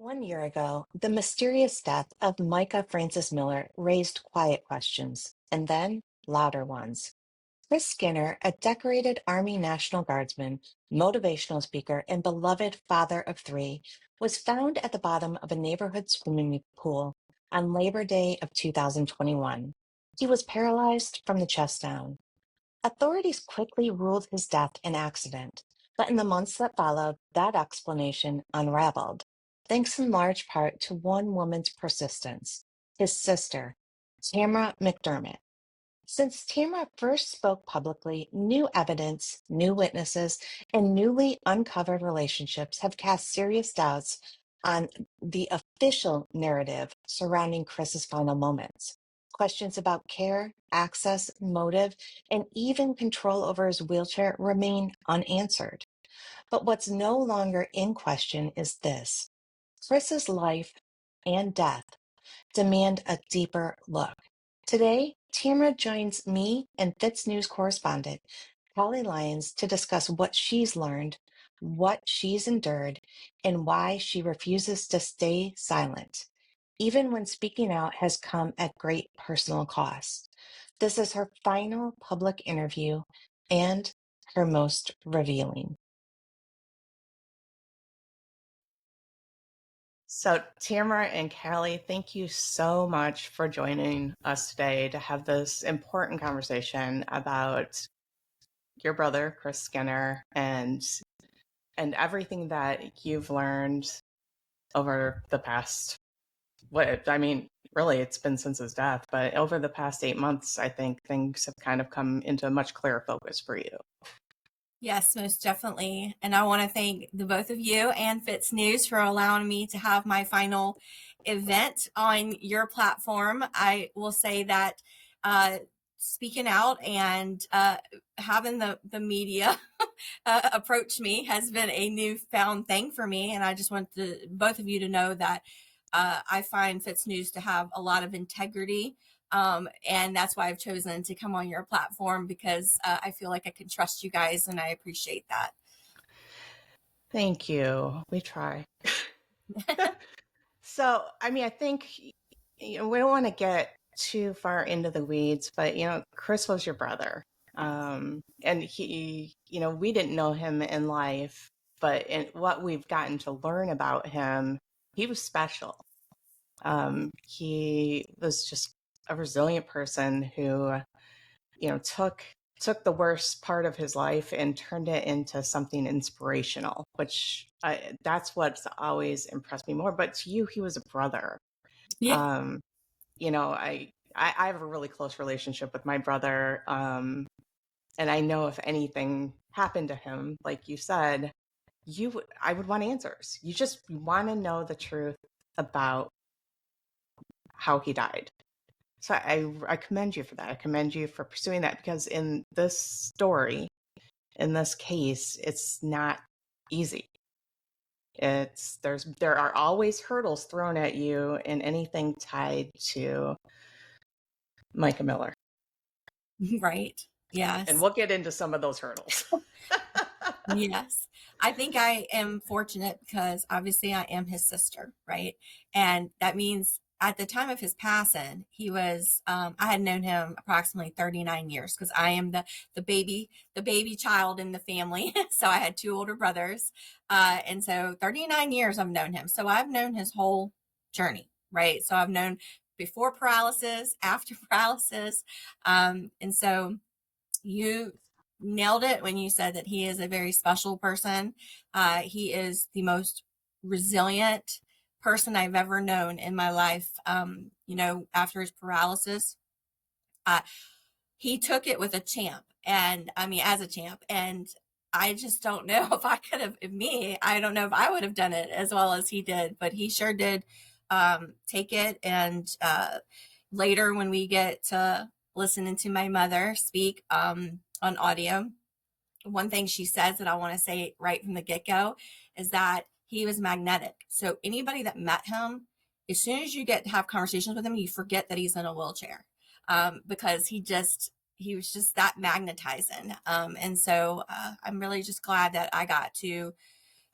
1 year ago, the mysterious death of Micah Francis Miller raised quiet questions, and then louder ones. Chris Skinner, a decorated Army National Guardsman, motivational speaker, and beloved father of three, was found at the bottom of a neighborhood swimming pool on Labor Day of 2021. He was paralyzed from the chest down. Authorities quickly ruled his death an accident, but in the months that followed, that explanation unraveled, thanks in large part to one woman's persistence, his sister, Tamra McDermott. Since Tamra first spoke publicly, new evidence, new witnesses, and newly uncovered relationships have cast serious doubts on the official narrative surrounding Chris's final moments. Questions about care, access, motive, and even control over his wheelchair remain unanswered. But what's no longer in question is this: Chris's life and death demand a deeper look. Today, Tamra joins me and FITSNews correspondent Holly Lyons to discuss what she's learned, what she's endured, and why she refuses to stay silent, even when speaking out has come at great personal cost. This is her final public interview and her most revealing. So, Tamara and Callie, thank you so much for joining us today to have this important conversation about your brother, Chris Skinner, and everything that you've learned over the past, really, it's been since his death, but over the past 8 months, I think things have kind of come into a much clearer focus for you. Yes, most definitely. And I want to thank the both of you and FITSNews for allowing me to have my final event on your platform. I will say that speaking out and having the media approach me has been a newfound thing for me. And I just want both of you to know that I find FITSNews to have a lot of integrity. And that's why I've chosen to come on your platform, because I feel like I can trust you guys, and I appreciate that. Thank you. We try. So, I think we don't want to get too far into the weeds, but Chris was your brother, and he, we didn't know him in life, but in what we've gotten to learn about him, he was special. He was just a resilient person who, took the worst part of his life and turned it into something inspirational, which that's what's always impressed me more. But to you, he was a brother. Yeah. I have a really close relationship with my brother. And I know if anything happened to him, like you said, I would want answers. You just want to know the truth about how he died. So I commend you for that. I commend you for pursuing that, because in this story, in this case, it's not easy. There are always hurdles thrown at you in anything tied to Micah Miller. Right. Yes. And we'll get into some of those hurdles. Yes. I think I am fortunate because obviously I am his sister, right? And that means at the time of his passing, he was, I had known him approximately 39 years, because I am the baby child in the family. So I had two older brothers. And so 39 years I've known him. So I've known his whole journey, right? So I've known before paralysis, after paralysis. And so you nailed it when you said that he is a very special person. He is the most resilient person I've ever known in my life. After his paralysis, he took it with a champ, and as a champ. And I just don't know if I could have, I don't know if I would have done it as well as he did, but he sure did take it. And later, when we get to listening to my mother speak on audio, one thing she says that I want to say right from the get-go is that he was magnetic. So anybody that met him, as soon as you get to have conversations with him, you forget that he's in a wheelchair, because he was just that magnetizing. And so I'm really just glad that I got to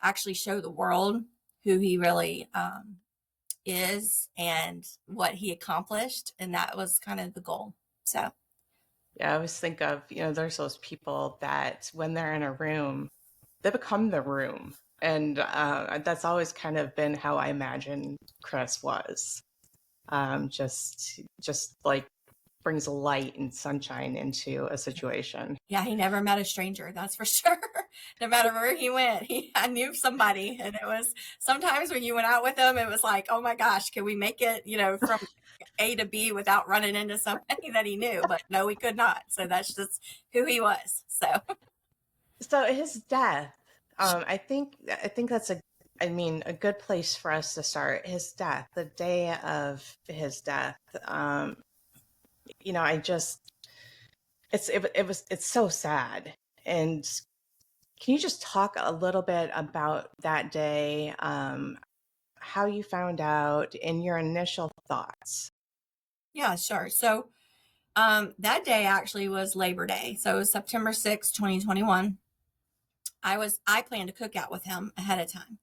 actually show the world who he really is and what he accomplished. And that was kind of the goal. So, Yeah, I always think of, there's those people that when they're in a room, they become the room. And that's always kind of been how I imagine Chris was. Just like brings light and sunshine into a situation. yeah, he never met a stranger, that's for sure. No matter where he went, I knew somebody. And it was sometimes when you went out with him, it was like, oh my gosh, can we make it, from A to B without running into somebody that he knew? But no, we could not. So that's just who he was. So, So his death, I think that's a good place for us to start. His death, the day of his death. I just it's so sad. And can you just talk a little bit about that day, how you found out, and your initial thoughts? yeah, sure. So, that day actually was Labor Day. So it was September 6th, 2021. I planned a cookout with him ahead of time.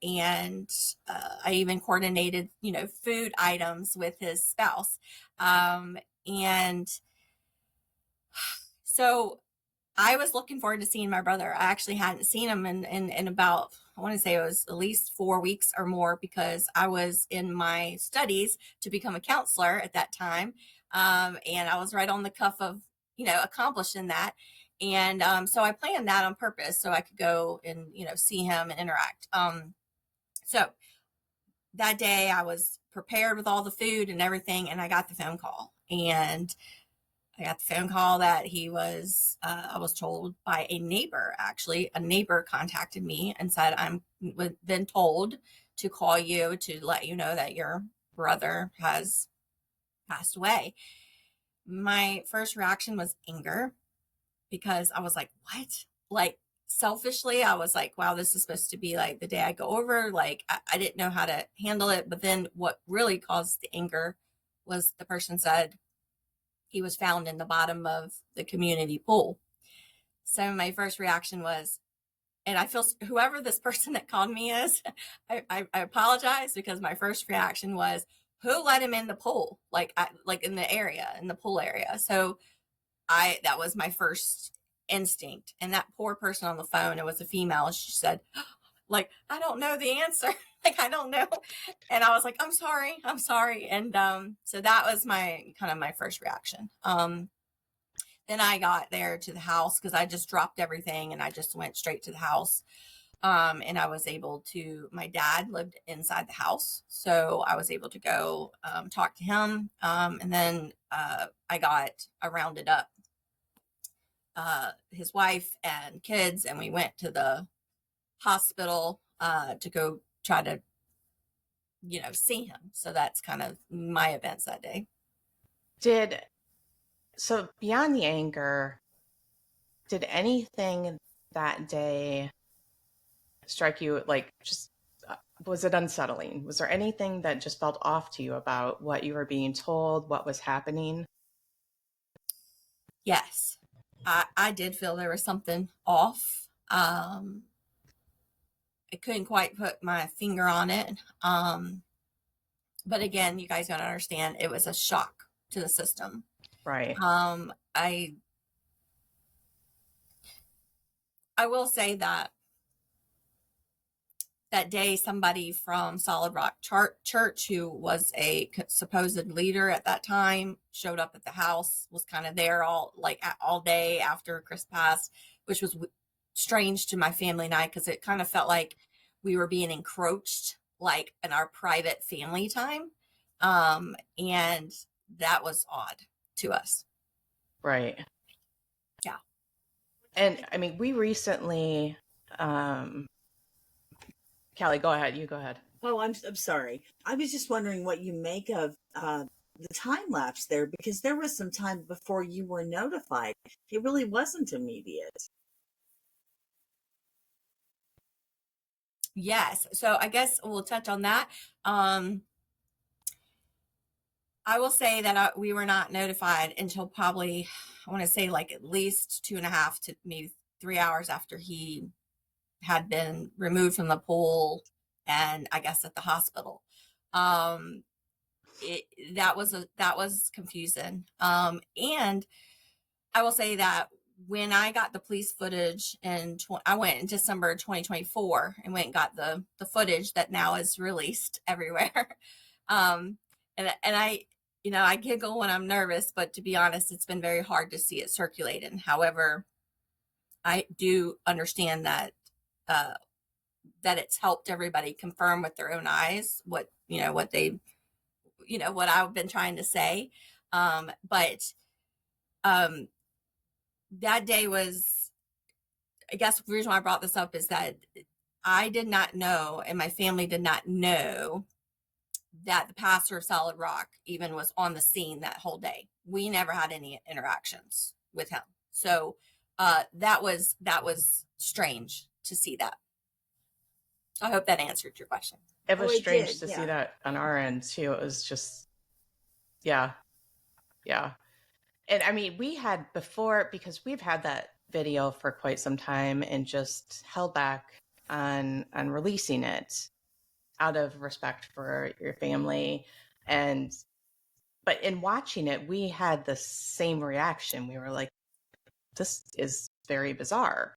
And I even coordinated, food items with his spouse. And so I was looking forward to seeing my brother. I actually hadn't seen him in about, I want to say it was at least 4 weeks or more, because I was in my studies to become a counselor at that time. And I was right on the cuff of, accomplishing that. And so I planned that on purpose so I could go and, see him and interact. So that day I was prepared with all the food and everything, and I got the phone call. And I got the phone call that I was told by a neighbor, actually. A neighbor contacted me and said, I'm been told to call you to let you know that your brother has passed away. My first reaction was anger, because I was like, what? Like, selfishly, I was like, wow, this is supposed to be like the day I go over. Like, I didn't know how to handle it. But then what really caused the anger was the person said, he was found in the bottom of the community pool. So my first reaction was, and I feel whoever this person that called me is, I apologize, because my first reaction was, who let him in the pool? Like in the area, in the pool area. So that was my first instinct. And that poor person on the phone, it was a female. She said, like, I don't know the answer. Like, I don't know. And I was like, I'm sorry. And so that was my first reaction. Then I got there to the house, because I just dropped everything and I just went straight to the house. And I was able to, my dad lived inside the house. So I was able to go talk to him. And then I rounded up his wife and kids, and we went to the hospital to go try to, see him. So that's kind of my events that day. So beyond the anger, did anything that day strike you, like, just was it unsettling? Was there anything that just felt off to you about what you were being told, what was happening? Yes, I did feel there was something off. I couldn't quite put my finger on it. But again, you guys gotta understand, it was a shock to the system. Right. I will say that that day, somebody from Solid Rock Church, who was a supposed leader at that time, showed up at the house, was kind of there all day after Chris passed, which was strange to my family and I, because it kind of felt like we were being encroached, like, in our private family time. And that was odd to us. Right. Yeah. And I mean, we recently, Callie, go ahead. You go ahead. Oh, I'm sorry. I was just wondering what you make of the time lapse there, because there was some time before you were notified. It really wasn't immediate. Yes. So I guess we'll touch on that. I will say that we were not notified until probably, I want to say, like, at least 2.5 to maybe 3 hours after he had been removed from the pool and I guess at the hospital. Um, that was confusing. And I will say that when I got the police footage I went in December 2024 and went and got the footage that now is released everywhere. um, and I, I giggle when I'm nervous, but to be honest, it's been very hard to see it circulated. However, I do understand uh, that it's helped everybody confirm with their own eyes what I've been trying to say. But that day was, I guess the reason why I brought this up is that I did not know, and my family did not know, that the pastor of Solid Rock even was on the scene that whole day. We never had any interactions with him. So that was strange to see that. I hope that answered your question. It Oh, was it strange did. to see Yeah. that on our end too. It was just, yeah, yeah. And I mean, we had before, because we've had that video for quite some time and just held back on releasing it out of respect for your family. But in watching it, we had the same reaction. We were like, this is very bizarre.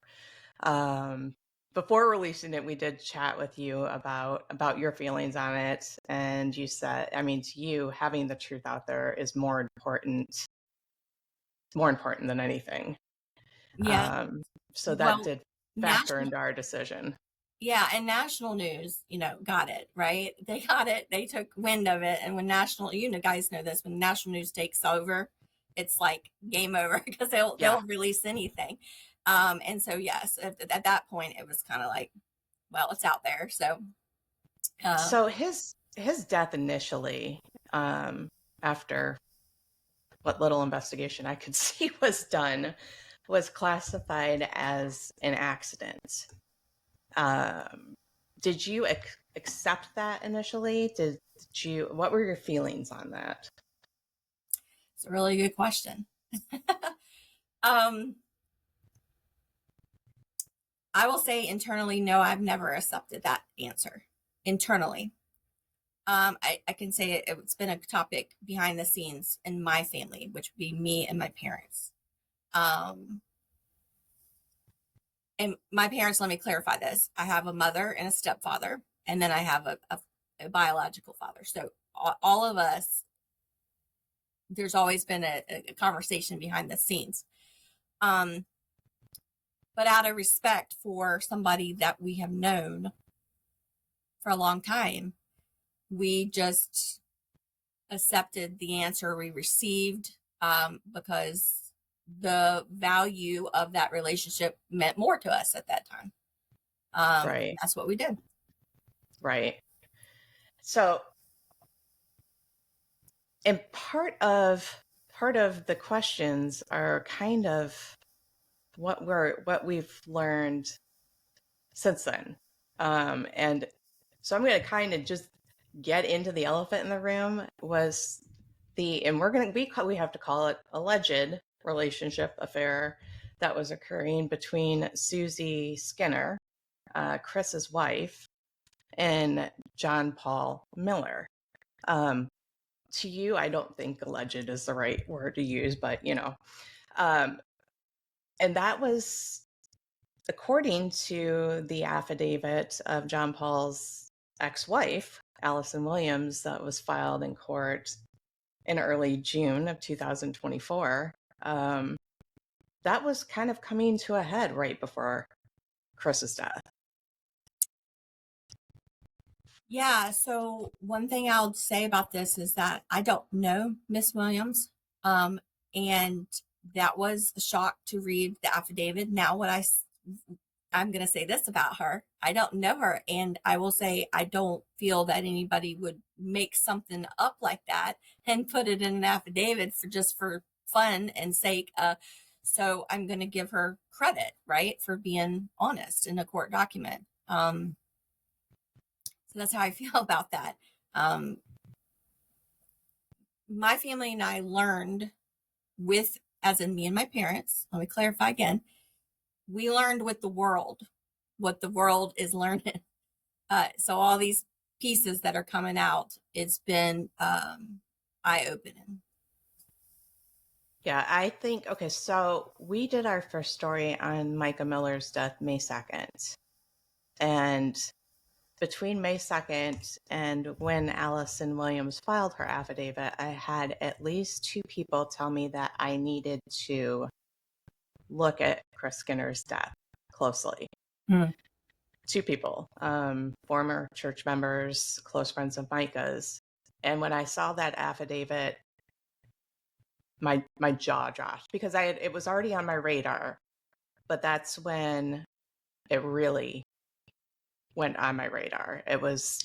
Before releasing it, we did chat with you about your feelings on it. And you said, I mean, to you, having the truth out there is more important than anything. Yeah. So that Well, did factor national into our decision. Yeah, and national news, got it, right? They got it. They took wind of it. And when guys know this, when national news takes over, it's like game over because they'll Yeah. they'll release anything. And so yes, at that point it was kind of like, well, it's out there. So So his death initially, after what little investigation I could see was done, was classified as an accident. Did you accept that initially? Did you? What were your feelings on that? it's a really good question. um, I will say internally, no, I've never accepted that answer internally. I can say it's been a topic behind the scenes in my family, which would be me and my parents. Um, and my parents, let me clarify this. I have a mother and a stepfather, and then I have a biological father. So all of us, there's always been a conversation behind the scenes. But out of respect for somebody that we have known for a long time, we just accepted the answer we received, because the value of that relationship meant more to us at that time. Right. That's what we did. Right. So, and part of the questions are kind of what we've learned since then. And so I'm going to kind of just get into the elephant in the room was and we have to call it alleged relationship affair that was occurring between Susie Skinner, Chris's wife, and John Paul Miller. To you, I don't think alleged is the right word to use, but and that was according to the affidavit of John Paul's ex-wife, Allison Williams, that was filed in court in early June of 2024. That was kind of coming to a head right before Chris's death. Yeah. So one thing I'll say about this is that I don't know Miss Williams. And that was a shock to read the affidavit. Now, I'm going to say this about her. I don't know her. And I will say, I don't feel that anybody would make something up like that and put it in an affidavit for fun and sake. So I'm going to give her credit, right, for being honest in a court document. So that's how I feel about that. My family and I learned as in me and my parents, let me clarify again, we learned with the world what the world is learning. So all these pieces that are coming out, it's been eye-opening. Yeah, I think, okay, so we did our first story on Micah Miller's death May 2nd. And between May 2nd and when Allison Williams filed her affidavit, I had at least 2 people tell me that I needed to look at Chris Skinner's death closely. 2 people, former church members, close friends of Micah's. And when I saw that affidavit, my jaw dropped because it was already on my radar, but that's when it really went on my radar. It was,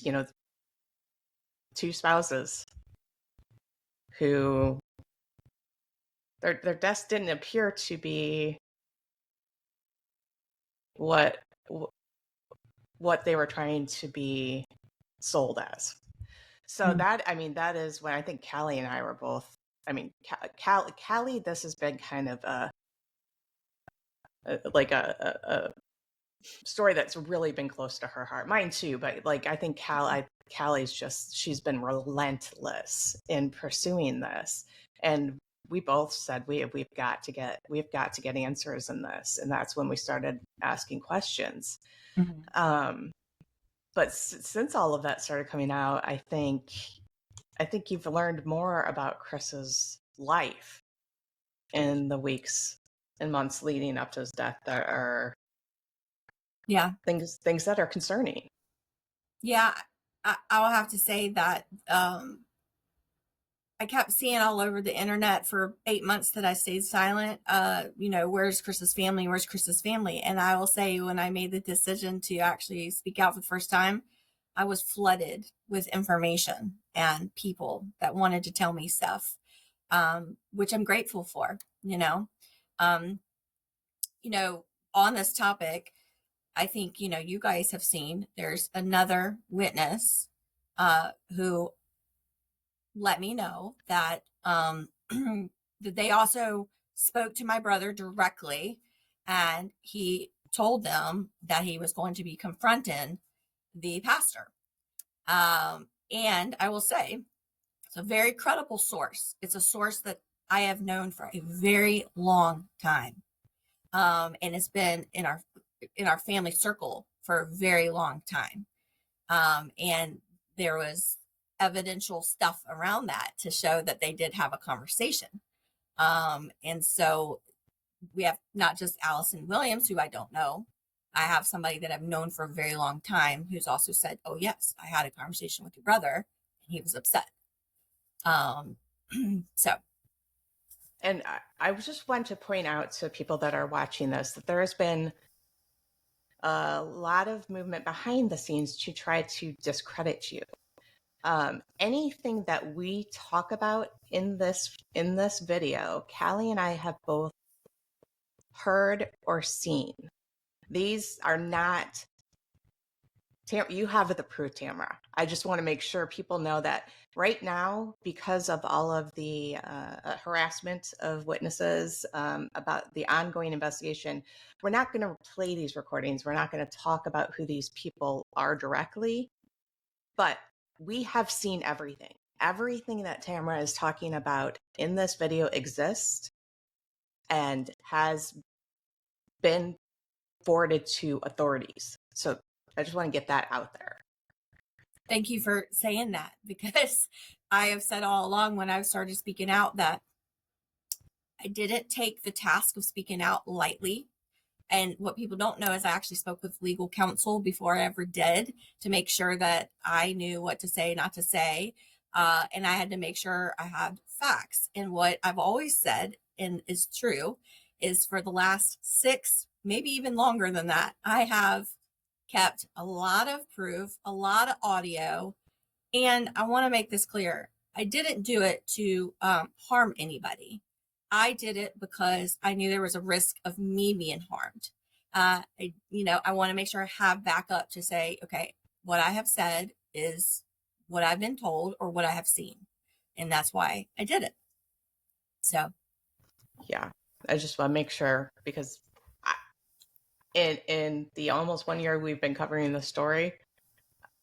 2 spouses who their deaths didn't appear to be what they were trying to be sold as. So that is when I think Callie and I were both. I mean, Callie, this has been kind of a story that's really been close to her heart. Mine too, but like I think Callie's she's been relentless in pursuing this, and we both said we've got to get answers in this, and that's when we started asking questions. But since all of that started coming out, I think you've learned more about Chris's life in the weeks and months leading up to his death that are things that are concerning. Yeah, I'll have to say that I kept seeing all over the internet for 8 months that I stayed silent. Where's Chris's family? Where's Chris's family? And I will say, when I made the decision to actually speak out for the first time, I was flooded with information and people that wanted to tell me stuff, which I'm grateful for. On this topic, I think, you guys have seen there's another witness who let me know that that they also spoke to my brother directly, and he told them that he was going to be confronting the pastor. And I will say, it's a very credible source. It's a source that I have known for a very long time. And it's been in our family circle for a very long time. And there was evidential stuff around that to show that they did have a conversation. And so we have not just Allison Williams, who I don't know. I have somebody that I've known for a very long time who's also said, oh, yes, I had a conversation with your brother and he was upset. So. And I just want to point out to people that are watching this that there has been a lot of movement behind the scenes to try to discredit you. Anything that we talk about in this video, Callie and I have both heard or seen. These are not. You have the proof, Tamra. I just want to make sure people know that right now, because of all of the harassment of witnesses about the ongoing investigation, we're not going to play these recordings. We're not going to talk about who these people are directly, but we have seen everything. Everything that Tamra is talking about in this video exists and has been forwarded to authorities. So I just want to get that out there. Thank you for saying that, because I have said all along when I started speaking out that I didn't take the task of speaking out lightly. And what people don't know is I actually spoke with legal counsel before I ever did, to make sure that I knew what to say, not to say. And I had to make sure I had facts. And what I've always said, and is true, is for the last 6, maybe even longer than that, I have kept a lot of proof, a lot of audio. And I want to make this clear. I didn't do it to harm anybody. I did it because I knew there was a risk of me being harmed. I want to make sure I have backup to say, okay, what I have said is what I've been told or what I have seen. And that's why I did it. So. Yeah, I just want to make sure, because in the almost 1 year we've been covering the story,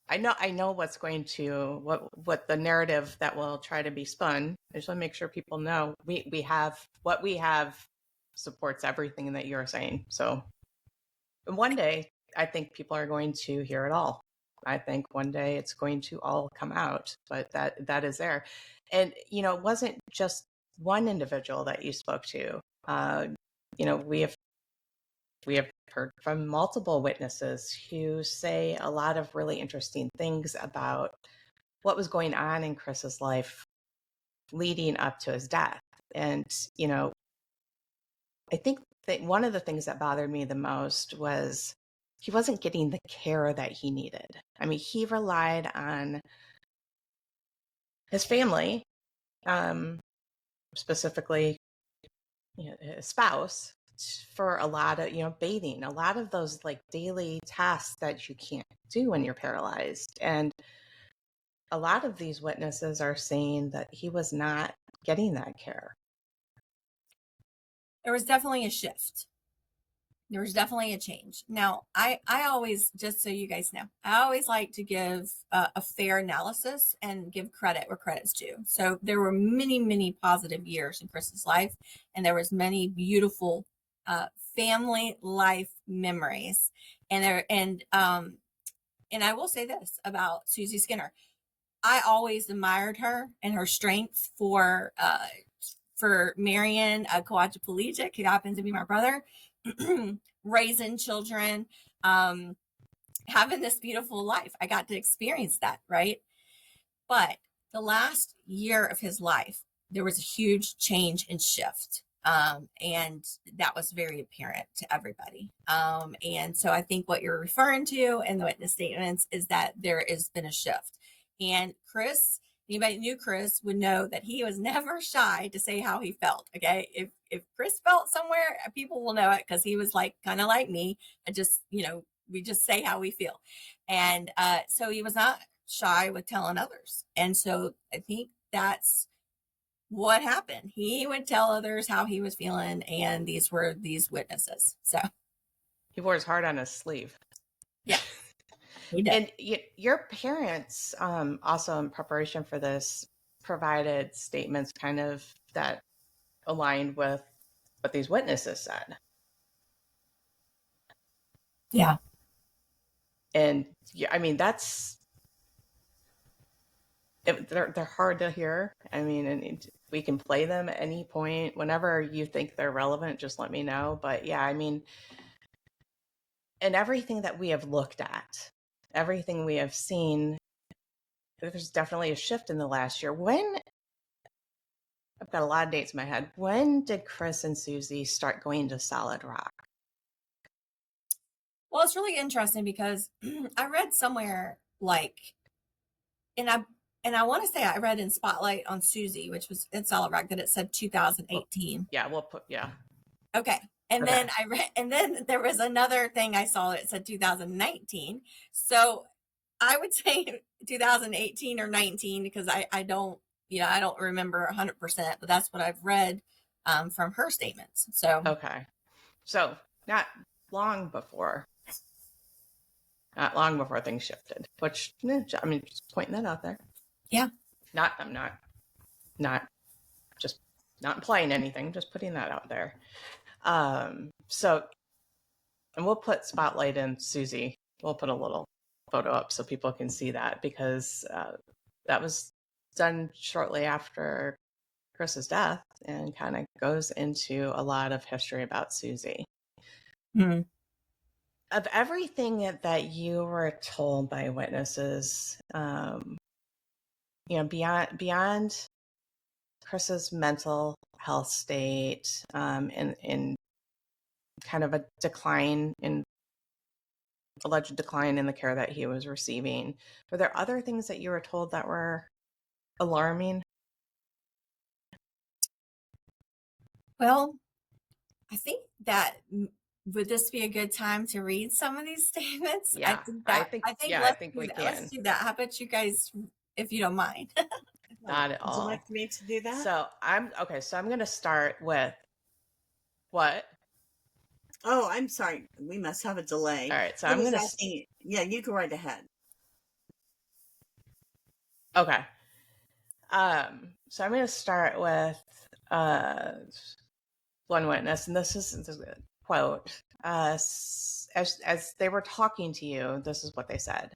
I know what's going to what the narrative that will try to be spun. I just want to make sure people know we have what we have supports everything that you're saying. So one day I think people are going to hear it all. I think one day it's going to all come out, but that is there. And it wasn't just one individual that you spoke to. We have heard from multiple witnesses who say a lot of really interesting things about what was going on in Chris's life leading up to his death. And, I think that one of the things that bothered me the most was he wasn't getting the care that he needed. I mean, he relied on his family, specifically, his spouse, for a lot of, bathing, a lot of those like daily tasks that you can't do when you're paralyzed. And a lot of these witnesses are saying that he was not getting that care. There was definitely a shift. There was definitely a change. Now, I always, just so you guys know, I always like to give a fair analysis and give credit where credit's due. So there were many, many positive years in Chris's life, and there was many beautiful family life memories. And I will say this about Susie Skinner. I always admired her and her strength for Marion, a quadriplegic who happened to be my brother, raising children, having this beautiful life. I got to experience that, right? But the last year of his life, there was a huge change and shift. And that was very apparent to everybody. And so I think what you're referring to in the witness statements is that there has been a shift. And Chris, anybody who knew Chris would know that he was never shy to say how he felt. Okay. If Chris felt somewhere, people will know it, because he was like, kind of like me. I just, we just say how we feel. And so he was not shy with telling others. And so I think that's what happened. He would tell others how he was feeling. And these were these witnesses. So He wore his heart on his sleeve. yeah. And your parents, also in preparation for this, provided statements kind of that aligned with what these witnesses said. Yeah. And I mean, they're hard to hear. I mean, and we can play them at any point. Whenever you think they're relevant, just let me know. But yeah, I mean, and everything that we have looked at, everything we have seen, there's definitely a shift in the last year. I've got a lot of dates in my head. When did Chris and Susie start going to Solid Rock? Well, it's really interesting because I read somewhere and I want to say I read in Spotlight on Susie, which was in Solid Rock, that it said 2018. Yeah, we'll put, yeah. Okay. And then I read, and then there was another thing I saw that said 2019. So I would say 2018 or 19, because I don't remember 100%, but that's what I've read from her statements. So, okay. So not long before things shifted, which, I mean, just pointing that out there. Yeah. I'm not just not implying anything, just putting that out there. So, and we'll put Spotlight in Susie. We'll put a little photo up so people can see that, because that was done shortly after Chris's death and kind of goes into a lot of history about Susie. Mm-hmm. Of everything that you were told by witnesses, beyond Chris's mental health state, and kind of a alleged decline in the care that he was receiving, were there other things that you were told that were alarming? Well, I think that would this be a good time to read some of these statements? Yeah, I think we can. Let's do that. How about you guys, if you don't mind? Not at all. Would you like me to do that? So I'm going to start with what? Oh, I'm sorry. We must have a delay. All right. So I was asking. Yeah, you go right ahead. Okay. So I'm going to start with one witness, and this is a quote. As they were talking to you, this is what they said.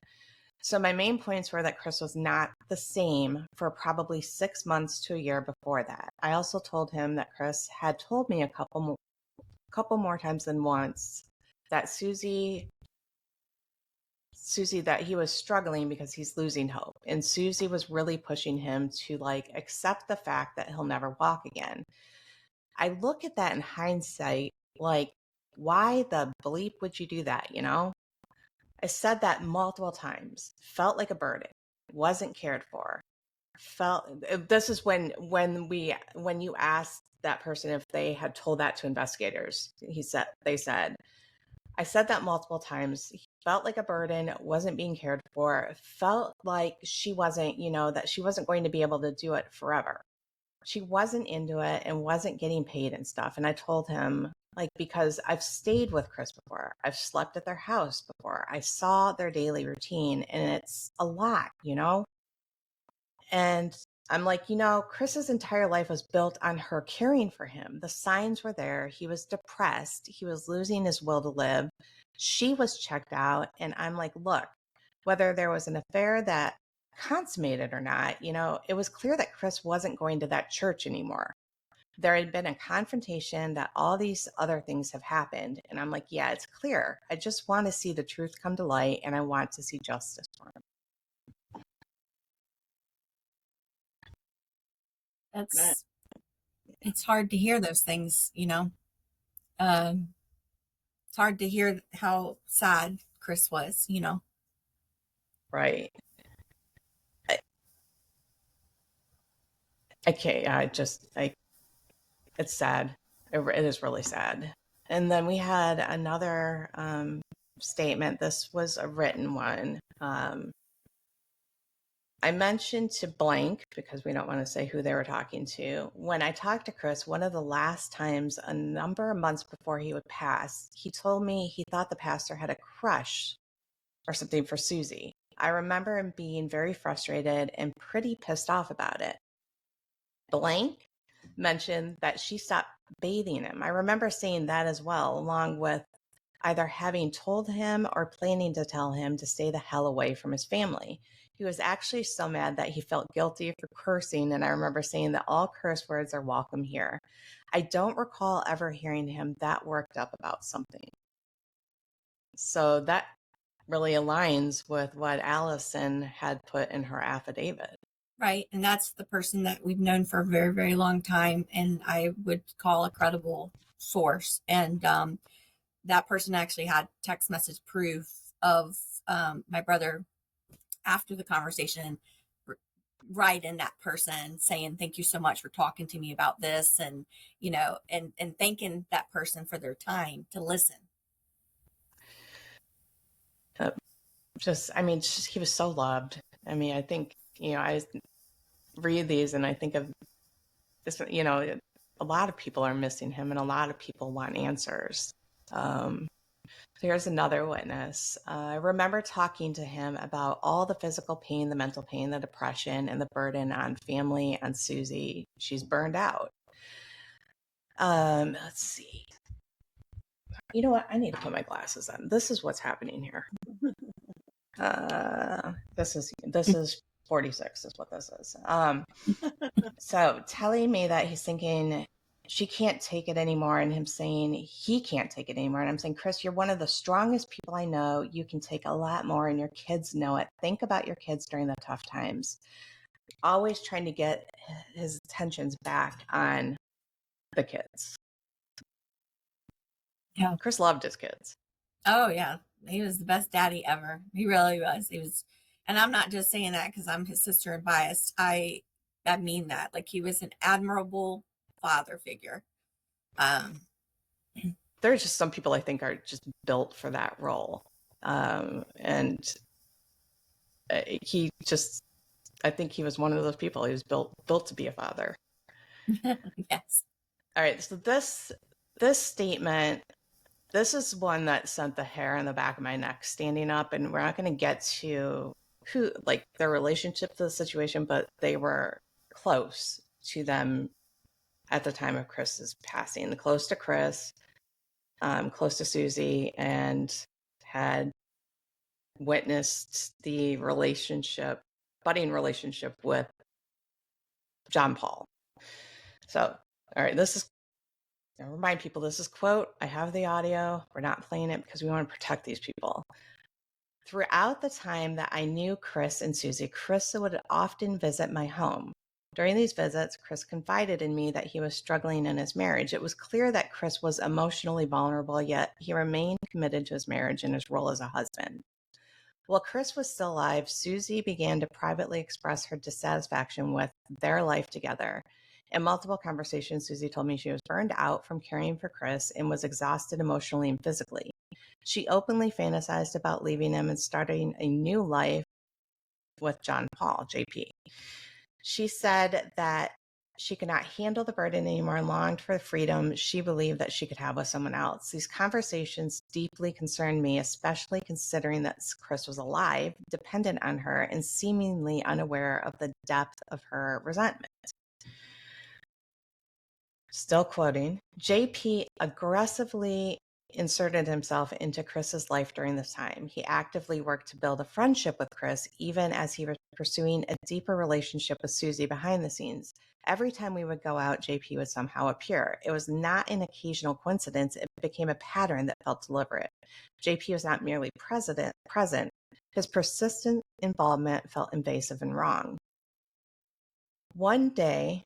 So my main points were that Chris was not the same for probably 6 months to a year before that. I also told him that Chris had told me a couple more times than once that Susie that he was struggling because he's losing hope. And Susie was really pushing him to like accept the fact that he'll never walk again. I look at that in hindsight, like, why the bleep would you do that? You know, I said that multiple times, felt like a burden, wasn't cared for. This is when you asked that person if they had told that to investigators. They said, I said that multiple times. He felt like a burden, wasn't being cared for, felt like she wasn't, that she wasn't going to be able to do it forever. She wasn't into it and wasn't getting paid and stuff. And I told him, like, because I've stayed with Chris before, I've slept at their house before, I saw their daily routine, and it's a lot, And I'm like, Chris's entire life was built on her caring for him. The signs were there. He was depressed. He was losing his will to live. She was checked out. And I'm like, look, whether there was an affair that consummated or not, it was clear that Chris wasn't going to that church anymore. There had been a confrontation, that all these other things have happened. And I'm like, yeah, it's clear. I just want to see the truth come to light, and I want to see justice for him. It's hard to hear those things, it's hard to hear how sad Chris was, Right. Okay, it's sad. It is really sad. And then we had another statement. This was a written one. I mentioned to blank, because we don't want to say who they were talking to. When I talked to Chris, one of the last times, a number of months before he would pass, he told me he thought the pastor had a crush or something for Susie. I remember him being very frustrated and pretty pissed off about it. Blank mentioned that she stopped bathing him. I remember saying that as well, along with either having told him or planning to tell him to stay the hell away from his family. He was actually so mad that he felt guilty for cursing, and I remember saying that all curse words are welcome here. I don't recall ever hearing him that worked up about something. So that really aligns with what Allison had put in her affidavit. Right. And that's the person that we've known for a very, very long time, and I would call a credible source. And that person actually had text message proof of my brother after the conversation, writing that person saying, thank you so much for talking to me about this, and and thanking that person for their time to listen. He was so loved. I think, I read these and I think of this, a lot of people are missing him, and a lot of people want answers. Here's another witness. I remember talking to him about all the physical pain, the mental pain, the depression, and the burden on family, on Susie. She's burned out. Let's see. You know what? I need to put my glasses on. This is what's happening here. This is 46 is what this is. So telling me that he's thinking she can't take it anymore, and him saying he can't take it anymore. And I'm saying, Chris, you're one of the strongest people I know. You can take a lot more, and your kids know it. Think about your kids during the tough times. Always trying to get his attentions back on the kids. Yeah. Chris loved his kids. Oh, yeah. He was the best daddy ever. He really was. He was, and I'm not just saying that because I'm his sister and biased. I mean that. Like, he was an admirable father figure. There's just some people I think are just built for that role. And I think he was one of those people. He was built to be a father. Yes. All right. So this statement, this is one that sent the hair on the back of my neck standing up, and we're not going to get to who, like, their relationship to the situation, but they were close to them at the time of Chris's passing, close to Chris, close to Susie, and had witnessed the budding relationship with John Paul. So, all right, I remind people, this is quote. I have the audio. We're not playing it because we want to protect these people. Throughout the time that I knew Chris and Susie, Chris would often visit my home. During these visits, Chris confided in me that he was struggling in his marriage. It was clear that Chris was emotionally vulnerable, yet he remained committed to his marriage and his role as a husband. While Chris was still alive, Susie began to privately express her dissatisfaction with their life together. In multiple conversations, Susie told me she was burned out from caring for Chris and was exhausted emotionally and physically. She openly fantasized about leaving him and starting a new life with John Paul, JP. She said that she could not handle the burden anymore and longed for the freedom she believed that she could have with someone else. These conversations deeply concerned me, especially considering that Chris was alive, dependent on her, and seemingly unaware of the depth of her resentment. Still quoting, JP aggressively inserted himself into Chris's life during this time. He actively worked to build a friendship with Chris, even as he was pursuing a deeper relationship with Susie behind the scenes. Every time we would go out, JP would somehow appear. It was not an occasional coincidence. It became a pattern that felt deliberate. JP was not merely present. His persistent involvement felt invasive and wrong. One day,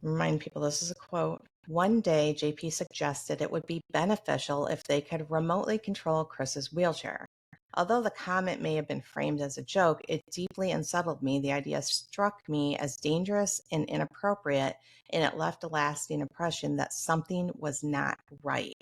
remind people, this is a quote. One day, JP suggested it would be beneficial if they could remotely control Chris's wheelchair. Although the comment may have been framed as a joke, it deeply unsettled me. The idea struck me as dangerous and inappropriate, and it left a lasting impression that something was not right.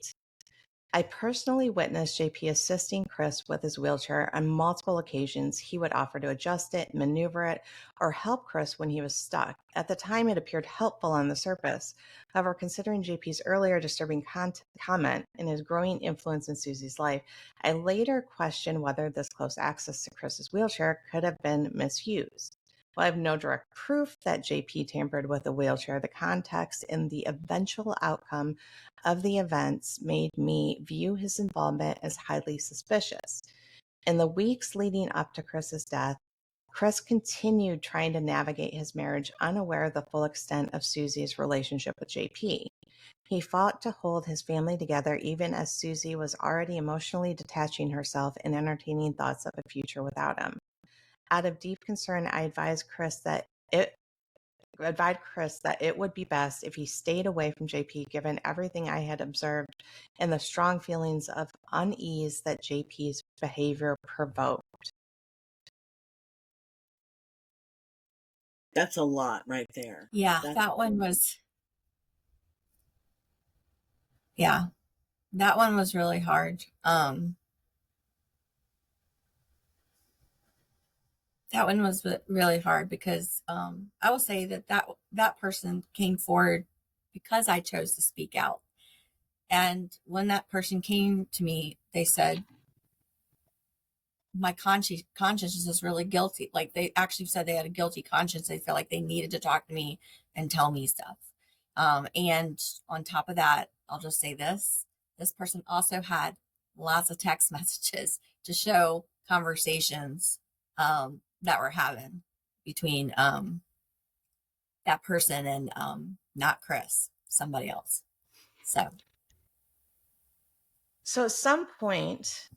I personally witnessed JP assisting Chris with his wheelchair on multiple occasions. He would offer to adjust it, maneuver it, or help Chris when he was stuck. At the time, it appeared helpful on the surface. However, considering JP's earlier disturbing comment and his growing influence in Susie's life, I later questioned whether this close access to Chris's wheelchair could have been misused. While I have no direct proof that JP tampered with the wheelchair, the context and the eventual outcome of the events made me view his involvement as highly suspicious. In the weeks leading up to Chris's death, Chris continued trying to navigate his marriage, unaware of the full extent of Susie's relationship with JP. He fought to hold his family together even as Susie was already emotionally detaching herself and entertaining thoughts of a future without him. Out of deep concern, I advised Chris that it would be best if he stayed away from JP, given everything I had observed and the strong feelings of unease that JP's behavior provoked. That's a lot right there. Yeah, that one was really hard. That one was really hard because I will say that person came forward because I chose to speak out. And when that person came to me, they said, my conscience is really guilty. Like, they actually said they had a guilty conscience. They felt like they needed to talk to me and tell me stuff. And on top of that, I'll just say this person also had lots of text messages to show conversations that we're having between that person and not Chris, somebody else. So at some point,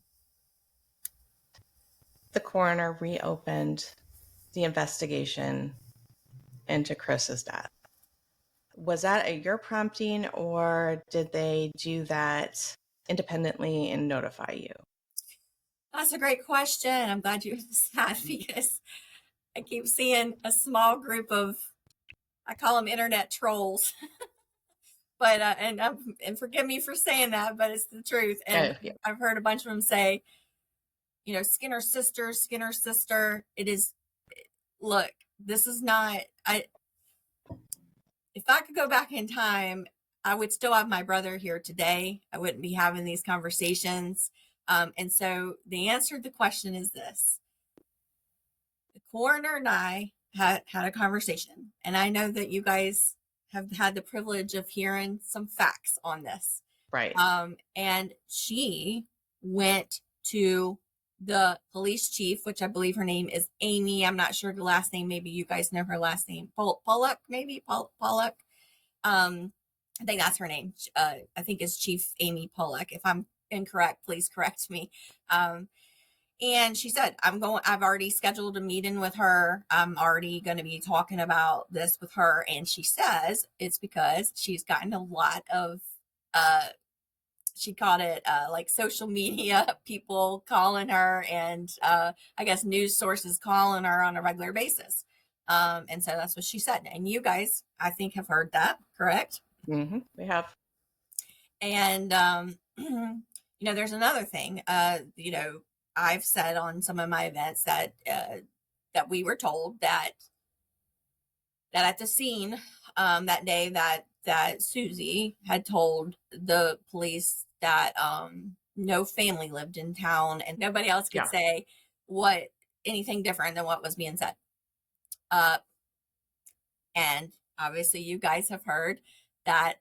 the coroner reopened the investigation into Chris's death. Was that at your prompting, or did they do that independently and notify you? That's a great question. I'm glad you asked that because I keep seeing a small group of, I call them internet trolls. But and forgive me for saying that, but it's the truth. And Yeah. I've heard a bunch of them say, Skinner's sister. It is, look, this is not, if I could go back in time, I would still have my brother here today. I wouldn't be having these conversations. And so the answer to the question is this: coroner and I had a conversation, and I know that you guys have had the privilege of hearing some facts on this. Right. And she went to the police chief, which I believe her name is Amy. I'm not sure the last name. Maybe you guys know her last name. Pollock, maybe Pollock. I think that's her name. I think it's Chief Amy Pollock. If I'm incorrect, please correct me. And she said, I've already scheduled a meeting with her. I'm already going to be talking about this with her. And she says it's because she's gotten a lot of, she called it like social media people calling her, and I guess news sources calling her on a regular basis. And so that's what she said. And you guys, I think, have heard that, correct? Mm-hmm. We have. And, there's another thing, I've said on some of my events that, that we were told that at the scene, that day that Susie had told the police that, no family lived in town and nobody else could Yeah. say anything different than what was being said. And obviously you guys have heard that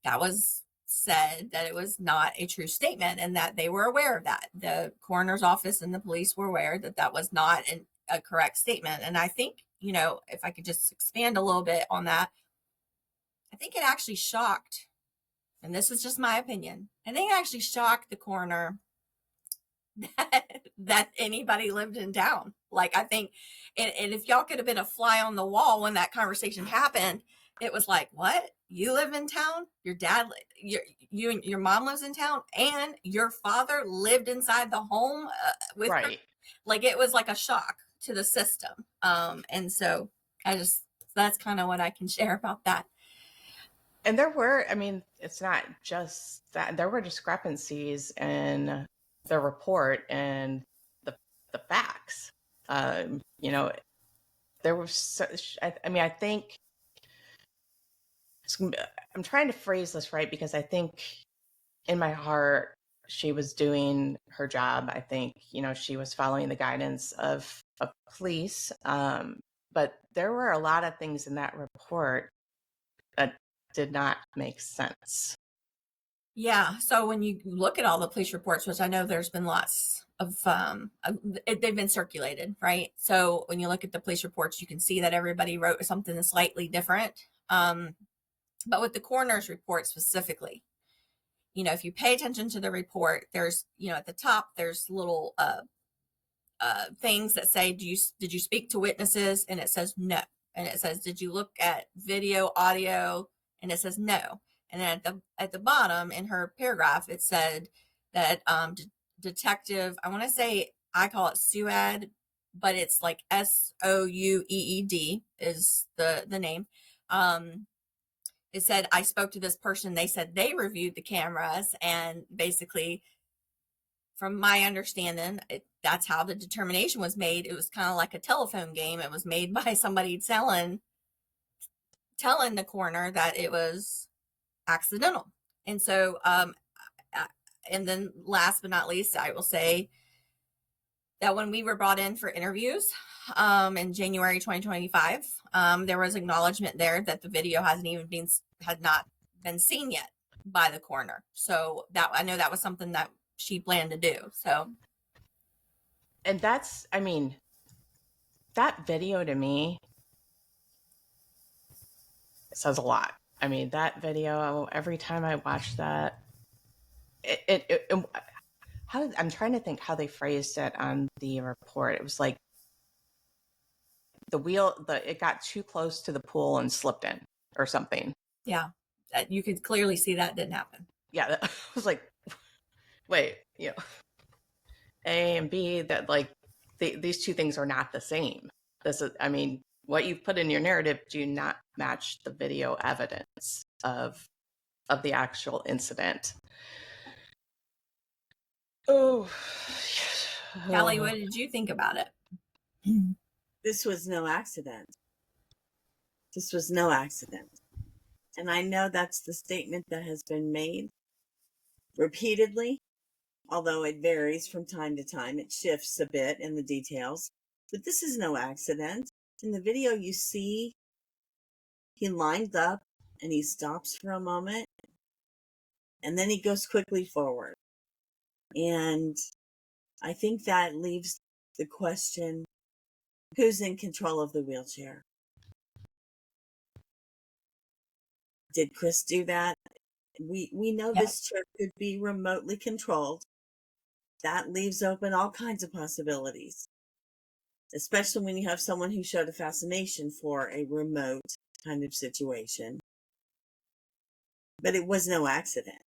was said, that it was not a true statement, and that they were aware of that. The coroner's office and the police were aware that that was not a correct statement. And I think, if I could just expand a little bit on that, I think it actually shocked, and this is just my opinion, I think it actually shocked the coroner that anybody lived in town. Like, I think, and if y'all could have been a fly on the wall when that conversation happened, it was like, what? You live in town? Your dad, you and your mom lives in town, and your father lived inside the home with her? Right. Like, it was like a shock to the system. And so that's kind of what I can share about that. And there were, it's not just that, there were discrepancies in the report and the facts. There was, I think, I'm trying to phrase this right, because I think in my heart, she was doing her job. I think, she was following the guidance of police. But there were a lot of things in that report that did not make sense. Yeah. So when you look at all the police reports, which I know there's been lots of, they've been circulated, right? So when you look at the police reports, you can see that everybody wrote something slightly different. But with the coroner's report specifically, if you pay attention to the report, there's, at the top, there's little things that say, did you speak to witnesses? And it says no. And it says, did you look at video, audio? And it says no. And then at the bottom in her paragraph, it said that detective, I want to say, I call it SUED, but it's like SOUEED is the name. It said, I spoke to this person. They said they reviewed the cameras, and basically, from my understanding, that's how the determination was made. It was kind of like a telephone game. It was made by somebody telling the coroner that it was accidental. And so, and then last but not least, I will say that when we were brought in for interviews in January 2025, there was acknowledgement there that the video had not been seen yet by the coroner. So that, I know that was something that she planned to do. So, and that's, that video to me says a lot. That video, every time I watch that, I'm trying to think how they phrased it on the report. It was like it got too close to the pool and slipped in or something. Yeah, you could clearly see that didn't happen. Yeah, I was like, wait, A and B, that like these two things are not the same. This is, what you've put in your narrative do not match the video evidence of the actual incident. Oh, Kelly, what did you think about it? This was no accident. This was no accident. And I know that's the statement that has been made repeatedly, although it varies from time to time. It shifts a bit in the details. But this is no accident. In the video, you see he lines up and he stops for a moment and then he goes quickly forward. And I think that leaves the question, who's in control of the wheelchair? Did Chris do that? We know Yeah. this chair could be remotely controlled. That leaves open all kinds of possibilities, especially when you have someone who showed a fascination for a remote kind of situation. But it was no accident.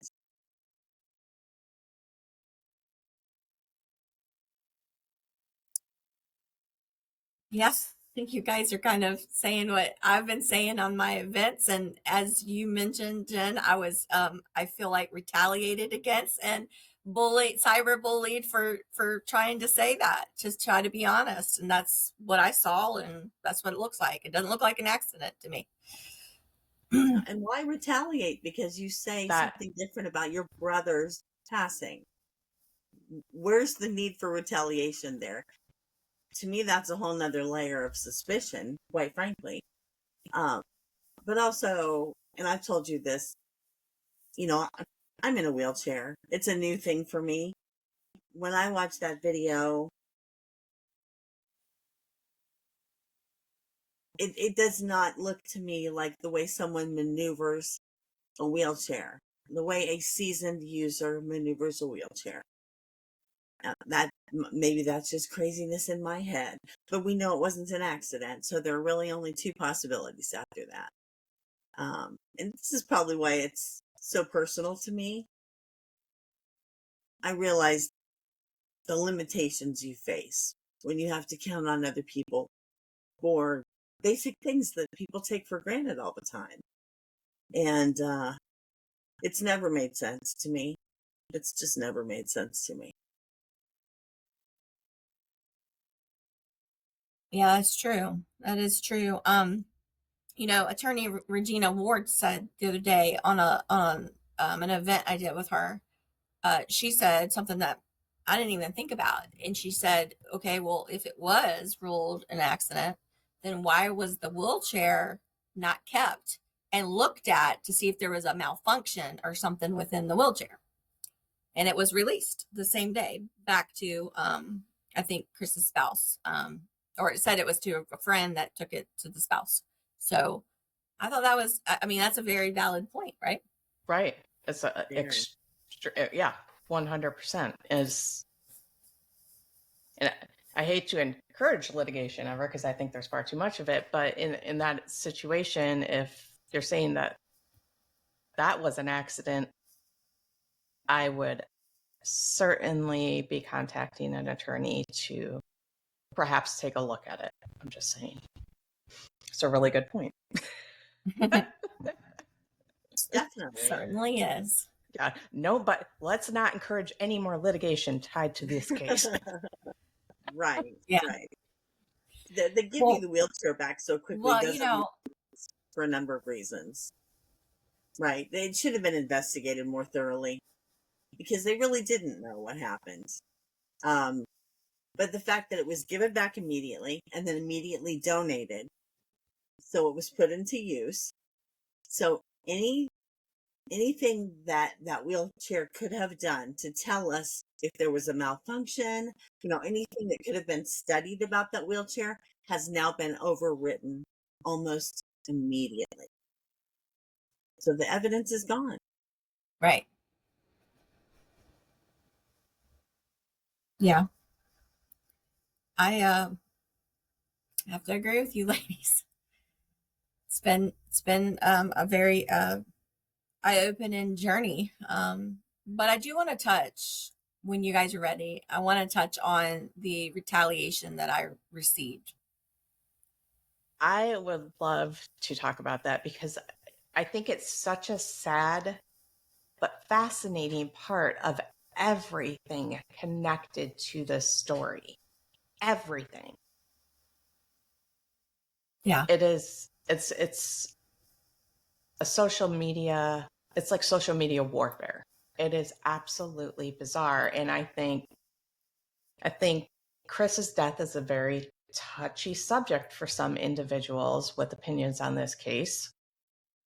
Yes, I think you guys are kind of saying what I've been saying on my events. And as you mentioned, Jen, I feel like retaliated against and cyber bullied for trying to say that, just try to be honest. And that's what I saw, and that's what it looks like. It doesn't look like an accident to me. And why retaliate because you say That something different about your brother's passing? Where's the need for retaliation there? To me, that's a whole nother layer of suspicion, quite frankly. But also, and I've told you this, you know, I'm in a wheelchair. It's a new thing for me. When I watch that video, it does not look to me like the way someone maneuvers a wheelchair, the way a seasoned user maneuvers a wheelchair. That maybe that's just craziness in my head, but we know it wasn't an accident, so there are really only two possibilities after that. And this is probably why it's so personal to me. I realize the limitations you face when you have to count on other people for basic things that people take for granted all the time. And it's never made sense to me. It's just never made sense to me. Yeah, that's true. That is true. Attorney Regina Ward said the other day on an event I did with her, she said something that I didn't even think about. And she said, okay, well, if it was ruled an accident, then why was the wheelchair not kept and looked at to see if there was a malfunction or something within the wheelchair? And it was released the same day back to, I think, Chris's spouse. Or it said it was to a friend that took it to the spouse. So I thought I mean, that's a very valid point, right? right. It's a Very. yeah, 100% is. And I hate to encourage litigation ever because I think there's far too much of it. But in that situation, if you're saying that that was an accident, I would certainly be contacting an attorney to perhaps take a look at it. I'm just saying. It's a really good point. Definitely. Certainly is. Yeah, no, but let's not encourage any more litigation tied to this case. Right, Yeah. right. They give you Well, the wheelchair back so quickly well, doesn't mean for a number of reasons. Right. It should have been investigated more thoroughly because they really didn't know what happened. Um, but the fact that it was given back immediately and then immediately donated, so it was put into use. So anything that that wheelchair could have done to tell us if there was a malfunction, anything that could have been studied about that wheelchair has now been overwritten almost immediately. So the evidence is gone. right. Yeah. I have to agree with you, ladies. It's been a very eye-opening journey. But I do want to touch, when you guys are ready, I want to touch on the retaliation that I received. I would love to talk about that because I think it's such a sad but fascinating part of everything connected to this story. Everything. Yeah. It's a social media, it's like social media warfare. It is absolutely bizarre. And I think Chris's death is a very touchy subject for some individuals with opinions on this case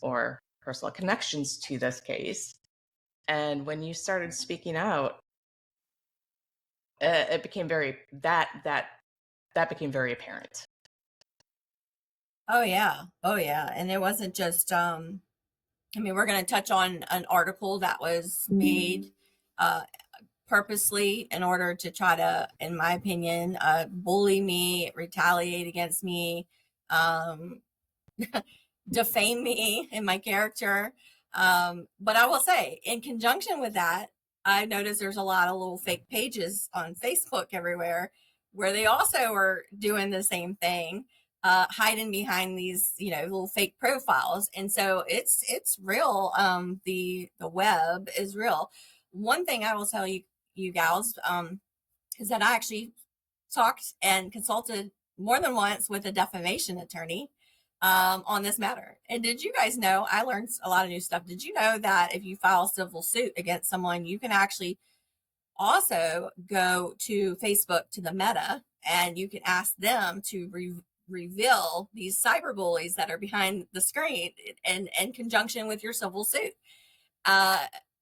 or personal connections to this case. And when you started speaking out, it became that became very apparent. Oh yeah. Oh yeah. And it wasn't just I mean, we're going to touch on an article that was made purposely in order to try to, in my opinion, bully me, retaliate against me, um, defame me and my character. But I will say, in conjunction with that, I noticed there's a lot of little fake pages on Facebook everywhere where they also are doing the same thing, hiding behind these, little fake profiles. And so it's real. The web is real. One thing I will tell you gals, is that I actually talked and consulted more than once with a defamation attorney on this matter. And did you guys know, I learned a lot of new stuff. Did you know that if you file a civil suit against someone, you can actually also go to Facebook, to the Meta, and you can ask them to reveal these cyberbullies that are behind the screen in conjunction with your civil suit.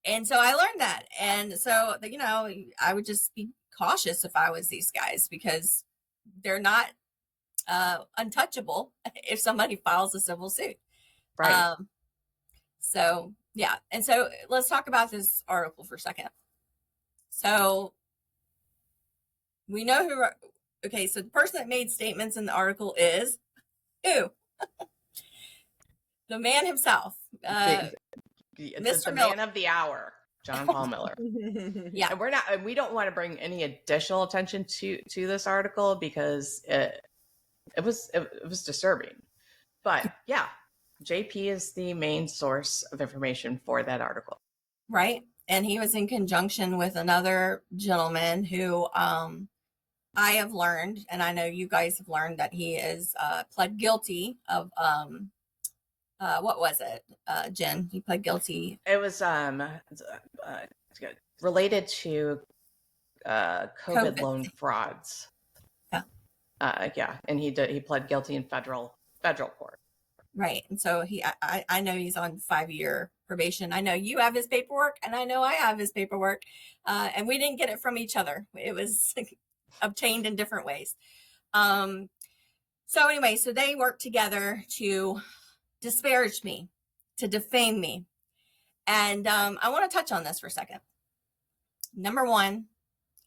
And so I learned that. And so, I would just be cautious if I was these guys, because they're not untouchable if somebody files a civil suit. Right. So, yeah. And so let's talk about this article for a second. So we know who, okay, so the person that made statements in the article is who? The man himself. The man of the hour, John Paul Miller. Yeah. And we don't want to bring any additional attention to this article because it was disturbing. But yeah, JP is the main source of information for that article. Right. And he was in conjunction with another gentleman who I have learned, and I know you guys have learned, that he is pled guilty of what was it, Jen? He pled guilty. It was related to COVID loan frauds. Yeah. And he pled guilty in federal court. Right. And so I know he's on 5-year probation. I know you have his paperwork, and I know I have his paperwork. And we didn't get it from each other. It was obtained in different ways. So anyway, so they worked together to disparage me, to defame me. And I want to touch on this for a second. Number one,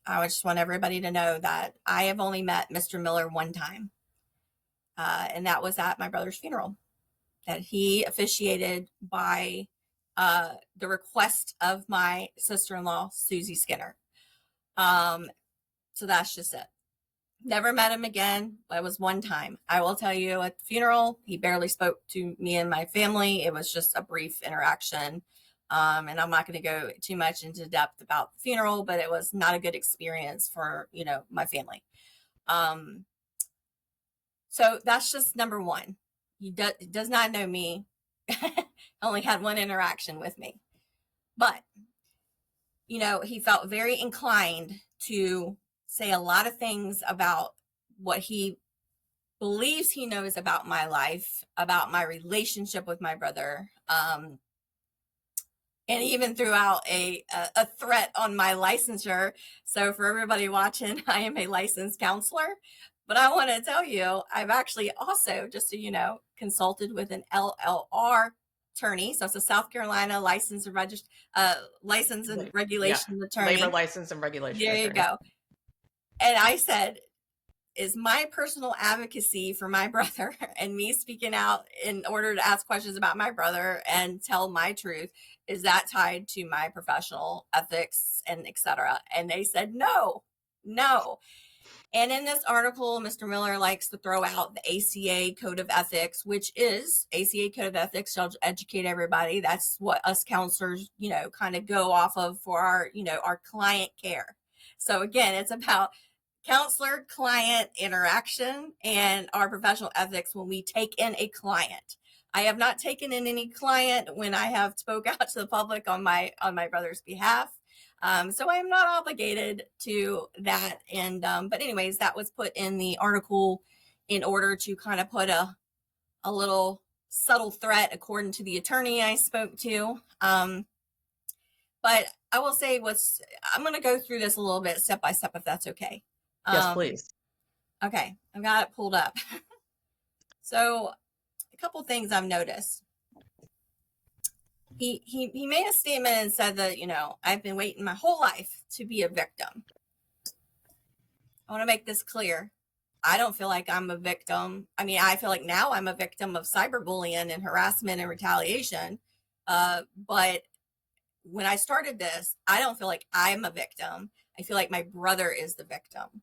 I just want everybody to know that I have only met Mr. Miller one time. And that was at my brother's funeral, that he officiated by the request of my sister-in-law, Susie Skinner. So that's just it. Never met him again. It was one time. I will tell you, at the funeral, he barely spoke to me and my family. It was just a brief interaction. And I'm not going to go too much into depth about the funeral, but it was not a good experience for, my family. So that's just number one. He does not know me. Only had one interaction with me. But, he felt very inclined to say a lot of things about what he believes he knows about my life, about my relationship with my brother, and even threw out a threat on my licensure. So for everybody watching, I am a licensed counselor. But I want to tell you, I've actually also, just so you know, consulted with an LLR attorney. So it's a South Carolina license and regulation attorney. Labor license and regulation attorney. There you go. And I said, is my personal advocacy for my brother and me speaking out in order to ask questions about my brother and tell my truth, is that tied to my professional ethics and etc.? And they said, no. And in this article, Mr. Miller likes to throw out the ACA Code of Ethics, which is ACA Code of Ethics shall educate everybody. That's what us counselors, kind of go off of for our, our client care. So again, it's about counselor-client interaction and our professional ethics when we take in a client. I have not taken in any client when I have spoke out to the public on my brother's behalf. So I am not obligated to that. And but anyways, that was put in the article in order to kind of put a little subtle threat, according to the attorney I spoke to. But I will say I'm going to go through this a little bit step by step, if that's okay. Yes, please. Okay, I've got it pulled up. So a couple things I've noticed. He made a statement and said that, I've been waiting my whole life to be a victim. I want to make this clear. I don't feel like I'm a victim. I mean, I feel like now I'm a victim of cyberbullying and harassment and retaliation. But when I started this, I don't feel like I'm a victim. I feel like my brother is the victim.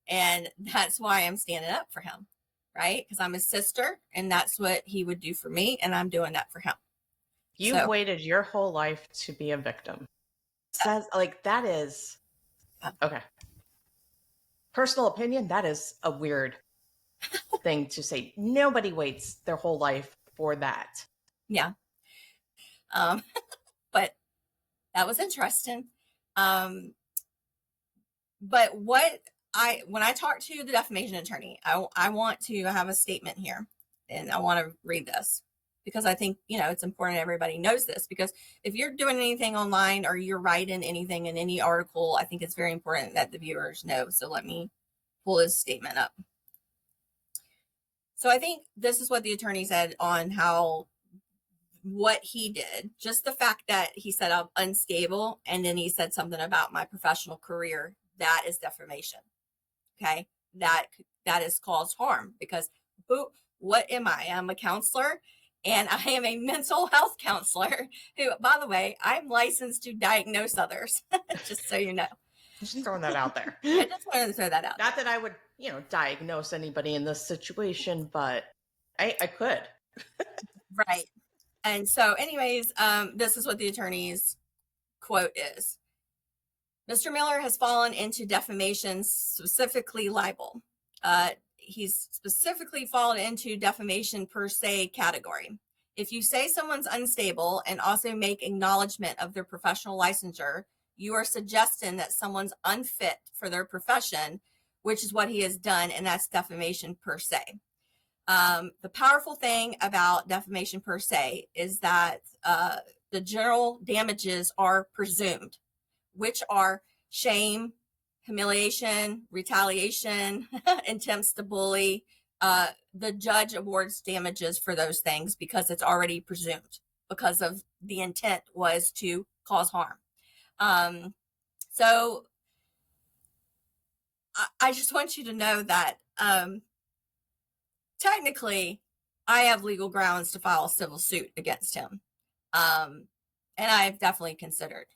And that's why I'm standing up for him, right? Because I'm his sister, and that's what he would do for me, and I'm doing that for him. You've waited your whole life to be a victim. Says like that is okay. Personal opinion, that is a weird thing to say. Nobody waits their whole life for that. Yeah. But that was interesting. But when I talked to the defamation attorney, I want to have a statement here, and I want to read this because I think, it's important everybody knows this, because if you're doing anything online or you're writing anything in any article, I think it's very important that the viewers know. So let me pull this statement up. So I think this is what the attorney said on what he did. Just the fact that he said I'm unstable, and then he said something about my professional career, that is defamation. Okay, that is caused harm, because what am I? I'm a counselor, and I am a mental health counselor who, by the way, I'm licensed to diagnose others. Just so you know. Just throwing that out there. I just wanted to throw that out. Not that I would, diagnose anybody in this situation, but I could. Right. And so anyways, this is what the attorney's quote is. Mr. Miller has fallen into defamation, specifically libel. He's specifically fallen into defamation per se category. If you say someone's unstable and also make acknowledgement of their professional licensure, you are suggesting that someone's unfit for their profession, which is what he has done, and that's defamation per se. The powerful thing about defamation per se is that the general damages are presumed, which are shame, humiliation, retaliation, attempts to bully. The judge awards damages for those things because it's already presumed, because of the intent was to cause harm. So I just want you to know that technically I have legal grounds to file a civil suit against him. And I've definitely considered,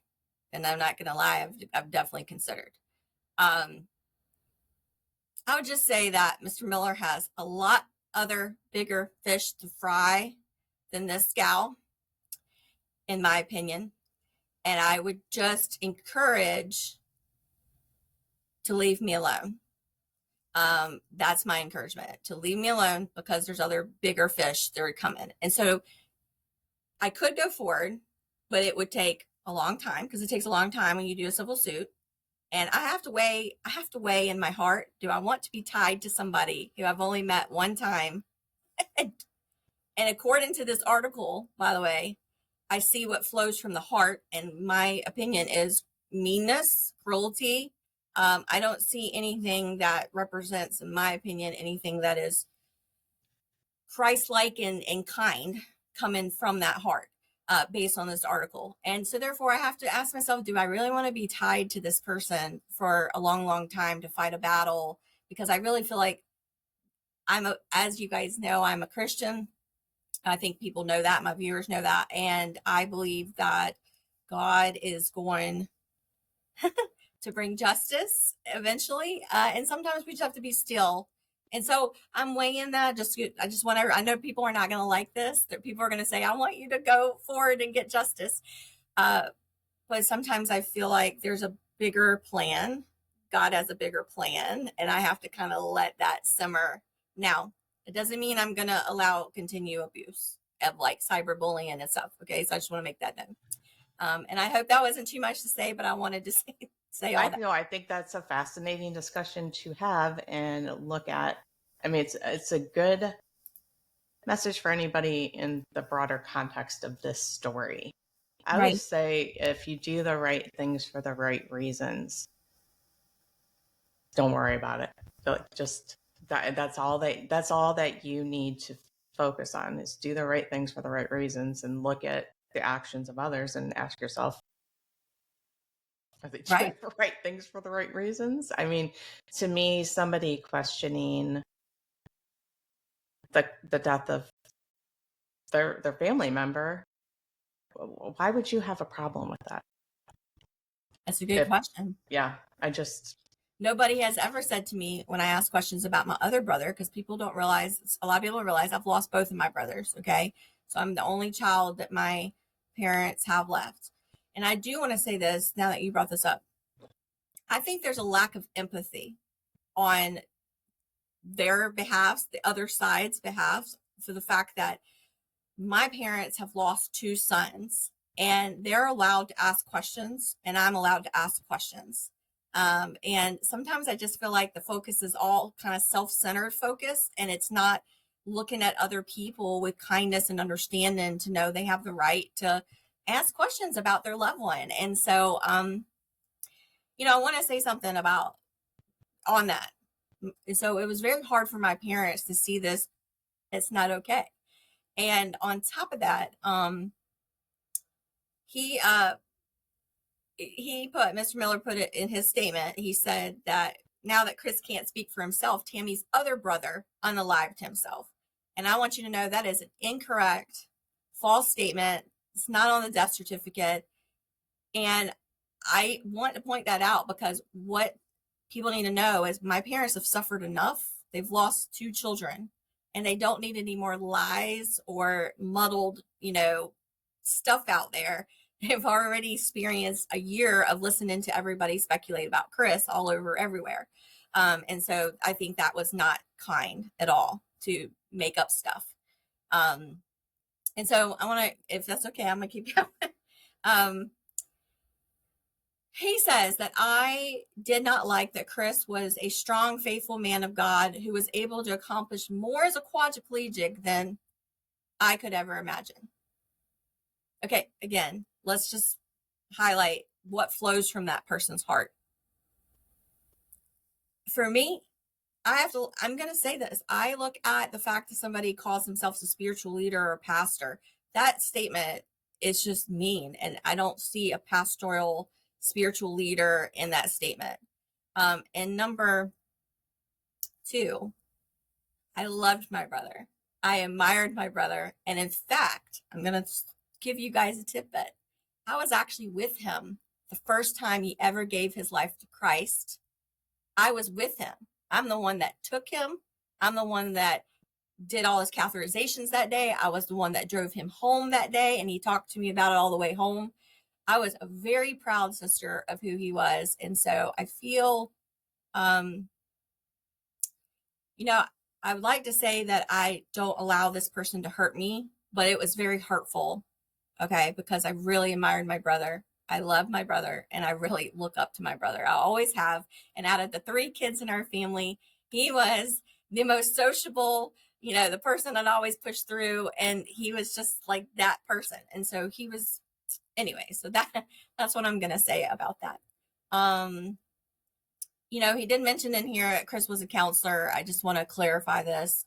and I'm not going to lie, I've definitely considered. I would just say that Mr. Miller has a lot other bigger fish to fry than this gal, in my opinion. And I would just encourage to leave me alone. That's my encouragement, to leave me alone, because there's other bigger fish that are coming. And so I could go forward, but it would take a long time, because it takes a long time when you do a civil suit. And I have to weigh in my heart, do I want to be tied to somebody who I've only met one time? And according to this article, by the way, I see what flows from the heart, and my opinion is meanness, cruelty. I don't see anything that represents, in my opinion, anything that is Christ-like and kind coming from that heart, based on this article. And so therefore I have to ask myself, do I really want to be tied to this person for a long, long time to fight a battle? Because I really feel like as you guys know, I'm a Christian. I think people know that, my viewers know that. And I believe that God is going to bring justice eventually. And sometimes we just have to be still. And so I'm weighing that. I just want to, I know people are not going to like this. That people are going to say, I want you to go forward and get justice. But sometimes I feel like there's a bigger plan. God has a bigger plan, and I have to kind of let that simmer. Now, it doesn't mean I'm going to allow continue abuse of like cyberbullying and stuff. Okay. So I just want to make that known. And I hope that wasn't too much to say, but I wanted to say all that. I think that's a fascinating discussion to have and look at. I mean, it's a good message for anybody in the broader context of this story. I Right. always say, if you do the right things for the right reasons, don't worry about it. Just that's all that you need to focus on, is do the right things for the right reasons, and look at the actions of others and ask yourself, are they doing Right. the right things for the right reasons? I mean, to me, somebody questioning the death of their family member, why would you have a problem with that? That's a good question. Yeah, I just Nobody has ever said to me when I ask questions about my other brother, because people don't realize, a lot of people don't realize I've lost both of my brothers. Okay. So I'm the only child that my parents have left. And I do want to say this now that you brought this up. I think there's a lack of empathy on their behalf, the other side's behalf, for the fact that my parents have lost two sons and they're allowed to ask questions and I'm allowed to ask questions. And sometimes I just feel like the focus is all kind of self-centered focus, and it's not looking at other people with kindness and understanding to know they have the right to ask questions about their loved one. And so, I want to say something about on that. So it was very hard for my parents to see this. It's not okay. And on top of that, he Mr. Miller put it in his statement. He said that now that Chris can't speak for himself, Tammy's other brother unalived himself. And I want you to know that is an incorrect, false statement. It's not on the death certificate. And I want to point that out because what people need to know is my parents have suffered enough. They've lost two children and they don't need any more lies or muddled, stuff out there. They've already experienced a year of listening to everybody speculate about Chris all over everywhere. And so I think that was not kind at all to make up stuff. And so I want to, if that's okay, I'm going to keep going. He says that I did not like that Chris was a strong, faithful man of God who was able to accomplish more as a quadriplegic than I could ever imagine. Okay, again, let's just highlight what flows from that person's heart. For me, I'm going to say this. I look at the fact that somebody calls themselves a spiritual leader or a pastor. That statement is just mean. And I don't see a pastoral spiritual leader in that statement. And number two, I loved my brother. I admired my brother. And in fact, I'm going to give you guys a tidbit. I was actually with him the first time he ever gave his life to Christ. I was with him. I'm the one that took him. I'm the one that did all his catheterizations that day. I was the one that drove him home that day, and he talked to me about it all the way home. I was a very proud sister of who he was. And so I feel, I would like to say that I don't allow this person to hurt me, but it was very hurtful. Okay. Because I really admired my brother. I love my brother and I really look up to my brother. I always have. And out of the three kids in our family, he was the most sociable, the person I'd always push through. And he was just like that person. And so he was, anyway, so that's what I'm going to say about that. He did mention in here that Chris was a counselor. I just want to clarify this.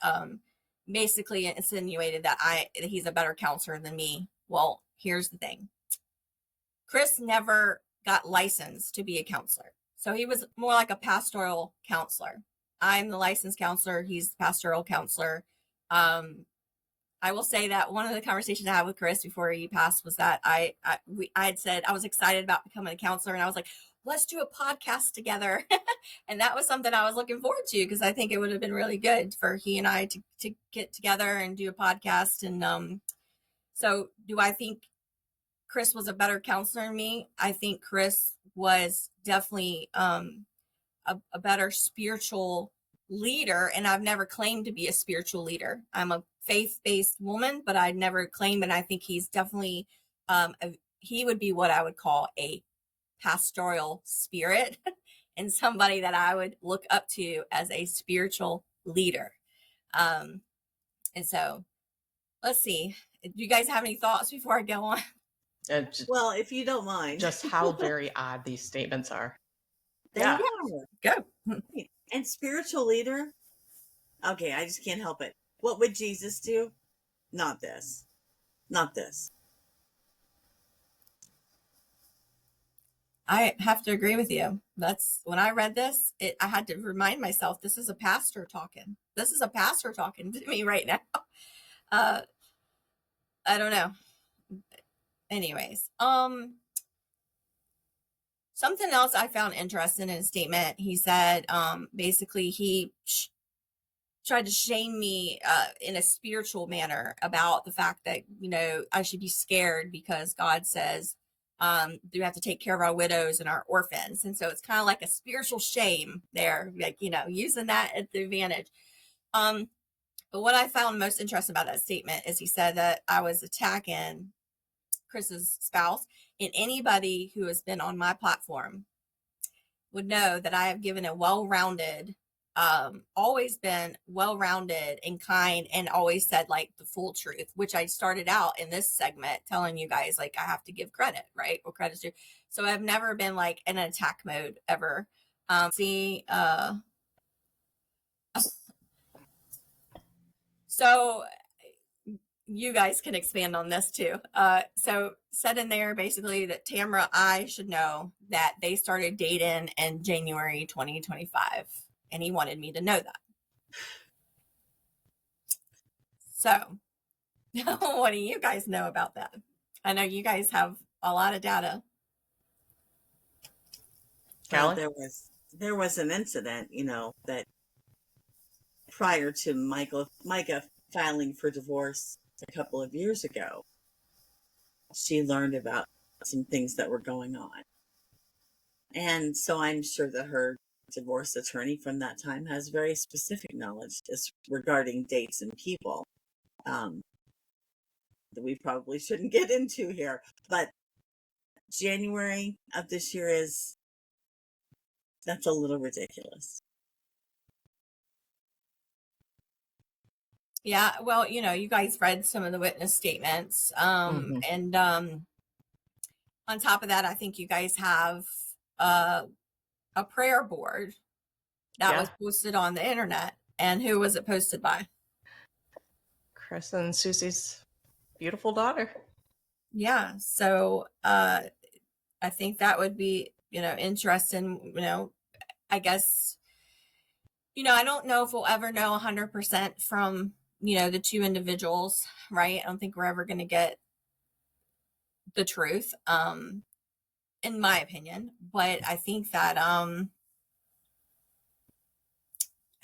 Basically insinuated that he's a better counselor than me. Well, here's the thing. Chris never got licensed to be a counselor. So he was more like a pastoral counselor. I'm the licensed counselor. He's the pastoral counselor. I will say that one of the conversations I had with Chris before he passed was that I had said I was excited about becoming a counselor, and I was like, let's do a podcast together. And that was something I was looking forward to because I think it would have been really good for he and I to get together and do a podcast. And so do I think Chris was a better counselor than me? I think Chris was definitely a better spiritual leader, and I've never claimed to be a spiritual leader. I'm a faith-based woman, but I never claimed, and I think he's definitely he would be what I would call a pastoral spirit and somebody that I would look up to as a spiritual leader. And so let's see. Do you guys have any thoughts before I go on? Well, if you don't mind. Just how very odd these statements are. They Yeah. are. Go. And spiritual leader? Okay, I just can't help it. What would Jesus do? Not this. Not this. I have to agree with you. That's when I read this, I had to remind myself, this is a pastor talking. This is a pastor talking to me right now. I don't know. Anyways, something else I found interesting in his statement. He said, basically he tried to shame me in a spiritual manner about the fact that, you know, I should be scared because God says we have to take care of our widows and our orphans. And so it's kind of like a spiritual shame there, like, you know, using that at the advantage. But what I found most interesting about that statement is he said that I was attacking Chris's spouse, and anybody who has been on my platform would know that I have given a well-rounded, always been well-rounded and kind, and always said like the full truth, which I started out in this segment telling you guys, like, I have to give credit, right? What credit's due. So I've never been like in an attack mode ever. So you guys can expand on this too. So said in there basically that Tamra, I should know that they started dating in January 2025, and he wanted me to know that. So what do you guys know about that? I know you guys have a lot of data. Well, there was an incident, you know, that prior to Micah filing for divorce a couple of years ago, she learned about some things that were going on. And so I'm sure that her divorce attorney from that time has very specific knowledge just regarding dates and people that we probably shouldn't get into here. But January of this year that's a little ridiculous. Yeah, well, you know, you guys read some of the witness statements. And on top of that, I think you guys have a prayer board that was posted on the internet. And who was it posted by? Chris and Susie's beautiful daughter. Yeah. So I think that would be, you know, interesting. You know, I guess, you know, I don't know if we'll ever know 100% from, you know, the two individuals, right? I don't think we're ever going to get the truth, in my opinion. But I think that I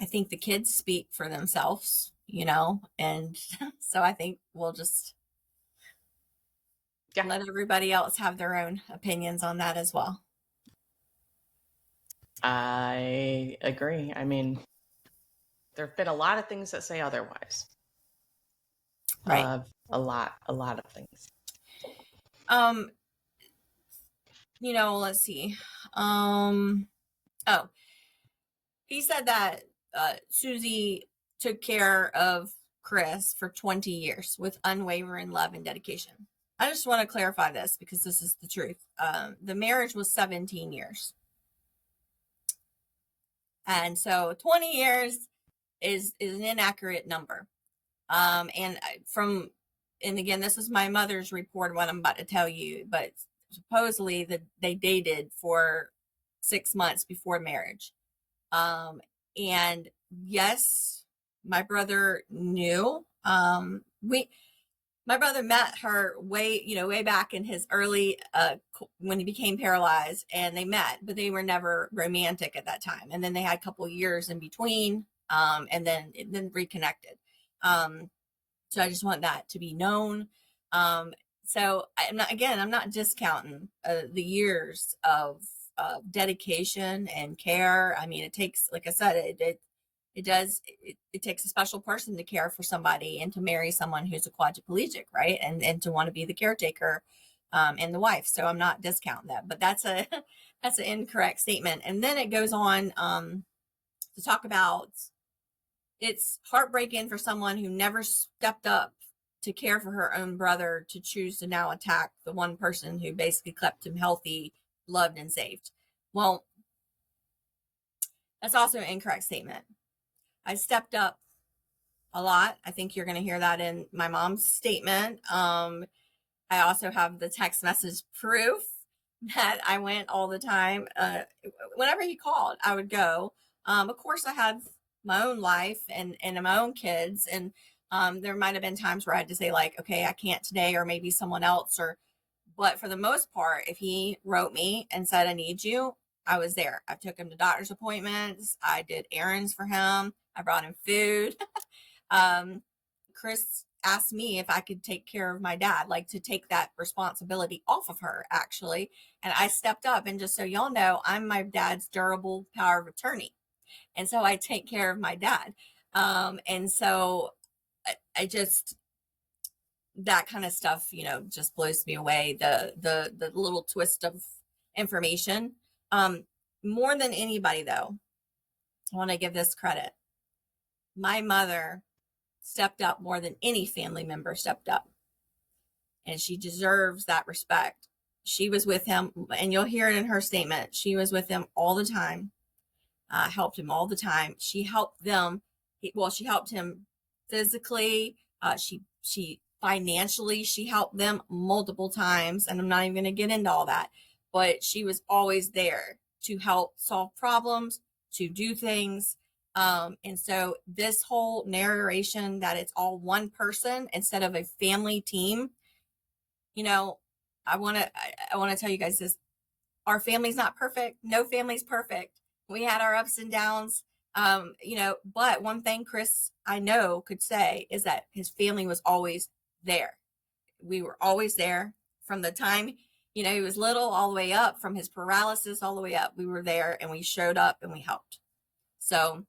think the kids speak for themselves, you know, and so I think we'll just let everybody else have their own opinions on that as well. I agree. I mean, there have been a lot of things that say otherwise. Right. A lot of things. You know, let's see. He said that Susie took care of Chris for 20 years with unwavering love and dedication. I just want to clarify this because this is the truth. The marriage was 17 years. And so 20 years is an inaccurate number. And again, this is my mother's report, what I'm about to tell you, but supposedly that they dated for 6 months before marriage. And yes, my brother knew. My brother met her way back in his early, when he became paralyzed, and they met, but they were never romantic at that time. And then they had a couple of years in between, and then reconnected. So I just want that to be known. So I'm not discounting the years of dedication and care. I mean, it takes, like I said, it takes a special person to care for somebody and to marry someone who's a quadriplegic, right? And to want to be the caretaker and the wife. So I'm not discounting that, but that's a that's an incorrect statement. And then it goes on to talk about it's heartbreaking for someone who never stepped up to care for her own brother to choose to now attack the one person who basically kept him healthy, loved, and saved. Well, that's also an incorrect statement. I stepped up a lot. I think you're going to hear that in my mom's statement. I also have the text message proof that I went all the time. Whenever he called, I would go. Of course, I had my own life and my own kids. And there might have been times where I had to say, like, okay, I can't today, or maybe someone else. But for the most part, if he wrote me and said, I need you, I was there. I took him to doctor's appointments. I did errands for him. I brought him food. Chris asked me if I could take care of my dad, like to take that responsibility off of her, actually. And I stepped up. And just so y'all know, I'm my dad's durable power of attorney. And so I take care of my dad. And so I just, that kind of stuff, just blows me away. The little twist of information. More than anybody, though, I want to give this credit. My mother stepped up more than any family member stepped up. And she deserves that respect. She was with him, and you'll hear it in her statement. She was with him all the time, helped him all the time. She helped them. She helped him physically. She financially, she helped them multiple times. And I'm not even going to get into all that, but she was always there to help solve problems, to do things. And so this whole narration that it's all one person instead of a family team, I want to tell you guys this. Our family's not perfect. No family's perfect. We had our ups and downs. But one thing Chris, I know, could say is that his family was always there. We were always there from the time, he was little all the way up, from his paralysis all the way up. We were there and we showed up and we helped. So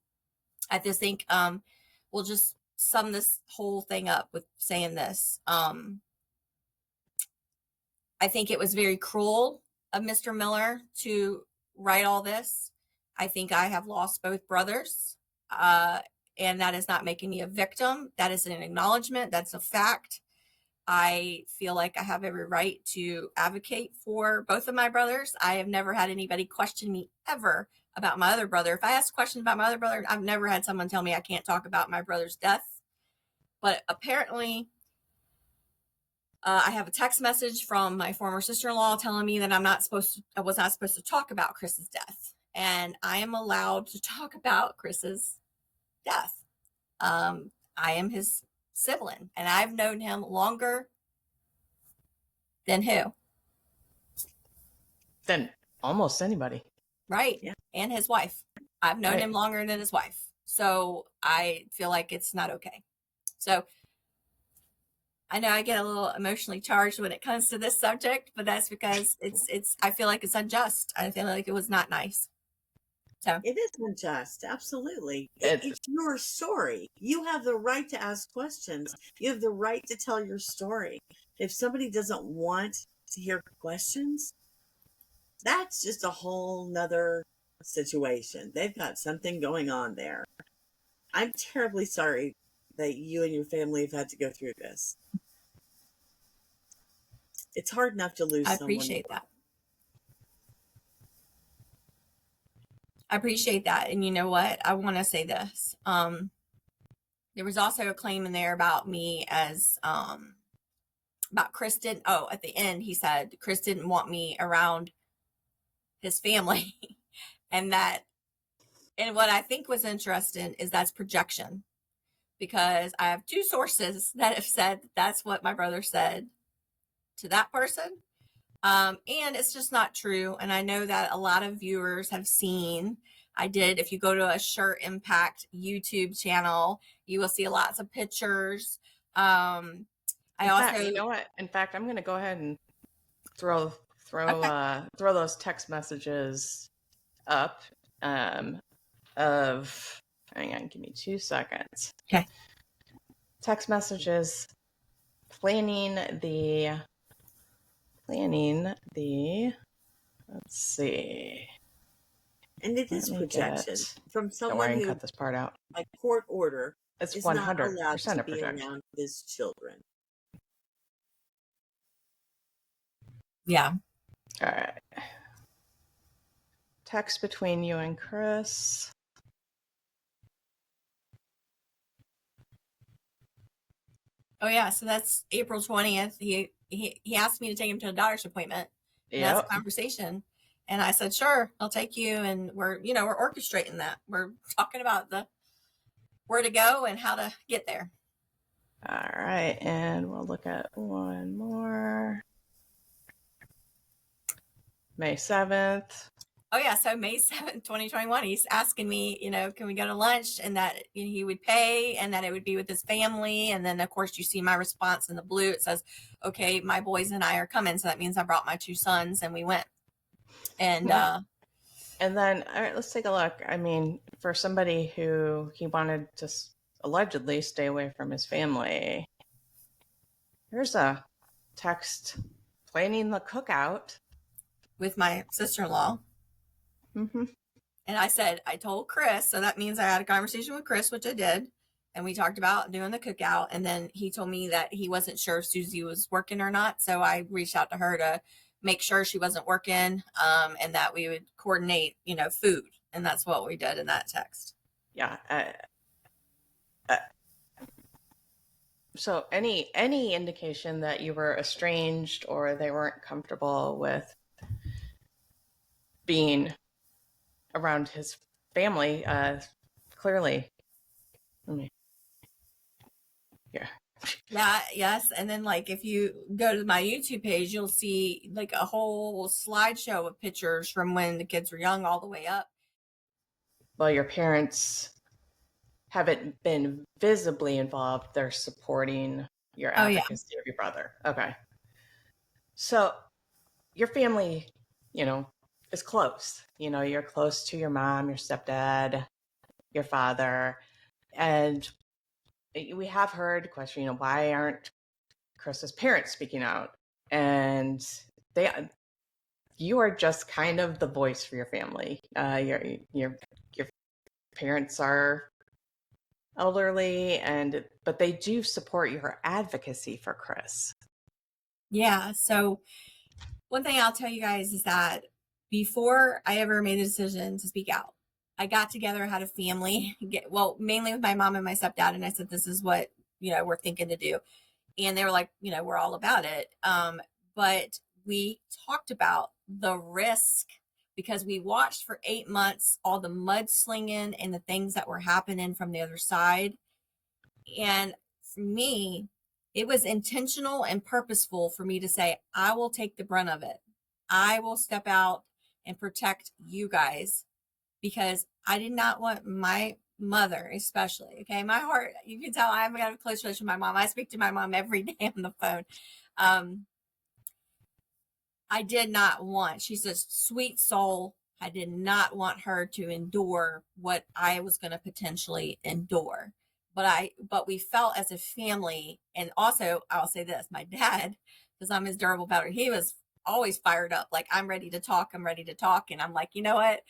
I just think we'll just sum this whole thing up with saying this. I think it was very cruel of Mr. Miller to write all this. I think I have lost both brothers, and that is not making me a victim. That is an acknowledgement. That's a fact. I feel like I have every right to advocate for both of my brothers. I have never had anybody question me ever about my other brother. If I ask questions about my other brother, I've never had someone tell me I can't talk about my brother's death. But apparently, I have a text message from my former sister-in-law telling me that I was not supposed to talk about Chris's death. And I am allowed to talk about Chris's death. I am his sibling, and I've known him longer than who? Than almost anybody. Right. Yeah. And his wife. I've known Right. him longer than his wife. So I feel like it's not okay. So I know I get a little emotionally charged when it comes to this subject, but that's because I feel like it's unjust. I feel like it was not nice. So It is unjust. Absolutely. It's- It's your story. You have the right to ask questions. You have the right to tell your story. If somebody doesn't want to hear questions, that's just a whole nother situation. They've got something going on there. I'm terribly sorry that you and your family have had to go through this. It's hard enough to lose I someone. appreciate that. I appreciate that. And you know what? I want to say this. There was also a claim in there about me as about Chris didn't. Oh, at the end he said Chris didn't want me around his family, and what I think was interesting is that's projection, because I have two sources that have said that's what my brother said to that person. And it's just not true. And I know that a lot of viewers have seen, if you go to a Shirt Impact YouTube channel, you will see lots of pictures. In fact, you know what? In fact, I'm going to go ahead and throw those text messages up hang on, give me 2 seconds. Okay. Text messages planning the planning the, let's see. And it Let is me projection get, from don't someone worry, I can who, cut this part out. by court order, It's is not 100% allowed to a be projection. around his children. Yeah. All right. Text between you and Chris. Oh yeah, so that's April 20th. He asked me to take him to a doctor's appointment, and that's a Yep. conversation. And I said, "Sure, I'll take you." And we're orchestrating that. We're talking about the where to go and how to get there. All right, and we'll look at one more. May 7th. Oh yeah, so May 7th, 2021, he's asking me, can we go to lunch, and that he would pay and that it would be with his family. And then of course you see my response in the blue. It says, okay, my boys and I are coming. So that means I brought my 2 sons and we went. And And then, all right, let's take a look. I mean, for somebody who he wanted to allegedly stay away from his family, here's a text planning the cookout. with my sister-in-law. Mm-hmm. And I told Chris, so that means I had a conversation with Chris, which I did. And we talked about doing the cookout. And then he told me that he wasn't sure if Susie was working or not. So I reached out to her to make sure she wasn't working, and that we would coordinate, food. And that's what we did in that text. Yeah. So any indication that you were estranged or they weren't comfortable with being around his family, clearly. Yeah. Yeah, yes. And then like if you go to my YouTube page, you'll see like a whole slideshow of pictures from when the kids were young all the way up. Well, your parents haven't been visibly involved. They're supporting your Oh yeah. advocacy of your brother. Okay. So your family, is close. You're close to your mom, your stepdad, your father. And we have heard the question, why aren't Chris's parents speaking out? And you are just kind of the voice for your family. Your parents are elderly, but they do support your advocacy for Chris. Yeah. So one thing I'll tell you guys is that before I ever made the decision to speak out, I got together, had a family, mainly with my mom and my stepdad, and I said, this is what, we're thinking to do. And they were like, we're all about it. But we talked about the risk because we watched for 8 months all the mudslinging and the things that were happening from the other side. And for me, it was intentional and purposeful for me to say, I will take the brunt of it. I will step out and protect you guys because I did not want my mother, especially. Okay. My heart, you can tell I've got a close relationship with my mom. I speak to my mom every day on the phone. I did not want, she's a sweet soul. I did not want her to endure what I was going to potentially endure. But we felt as a family, and also I'll say this, my dad, because I'm his durable battery, he was always fired up. Like, I'm ready to talk. I'm ready to talk. And I'm like, you know what?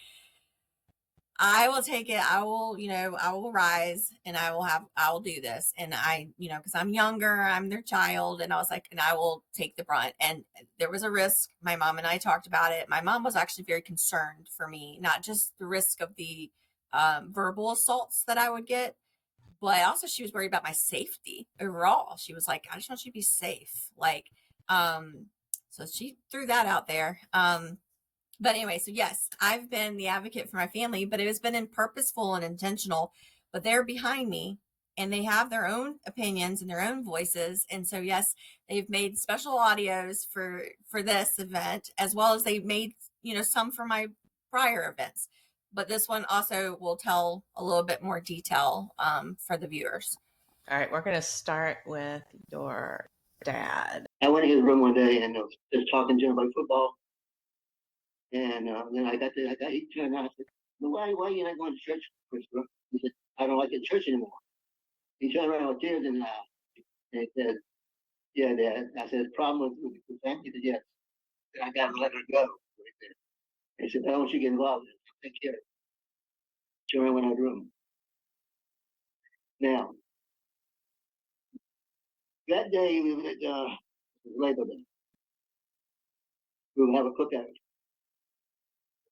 I will take it. I will rise and I will do this. And because I'm younger, I'm their child. And I was like, and I will take the brunt. And there was a risk. My mom and I talked about it. My mom was actually very concerned for me, not just the risk of the verbal assaults that I would get, but also she was worried about my safety overall. She was like, I just want you to be safe. So she threw that out there. But anyway, so yes, I've been the advocate for my family, but it has been purposeful and intentional. But they're behind me and they have their own opinions and their own voices. And so yes, they've made special audios for this event, as well as they've made, some for my prior events. But this one also will tell a little bit more detail for the viewers. All right, we're going to start with your dad. I went in his room one day and I was just talking to him about football. And then he turned around and said, well, why are you not going to church, Christopher? He said, I don't like it church anymore. He turned around with tears in his eyes and he said, yeah, Dad. I said, problem with family? He said, yes. and I got to let her go. He said, I don't want you to get involved in it. Take care of it. So I went out of the room. Now, that day we were at Labor Day. We would have a cookout.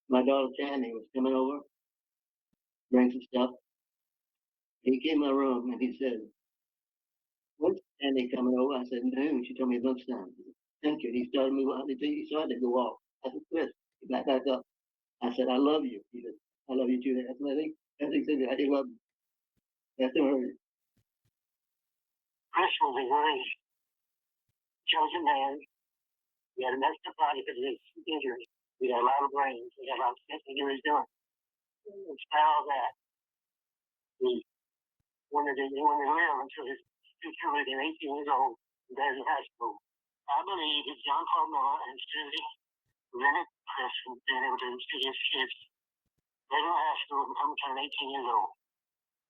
My daughter Tammy was coming over, bring some stuff. He came in my room and he said, when's Tammy coming over? I said, noon. She told me lunchtime. He said, thank you. He started me. He started to go off. I said, Chris, he got back up. I said, I love you. He said, I love you too. I said, I think I do love you. That's the word. Chris was a very chosen man. He had a messed up body because of his injury. He had a lot of brains. He had a lot of things he was doing. In spite of all that, he wanted to live until his future was 18 years old and got in high school. I believe that John Carmella and Susie prevented Chris from being able to see his kids later in high school and come turn 18 years old.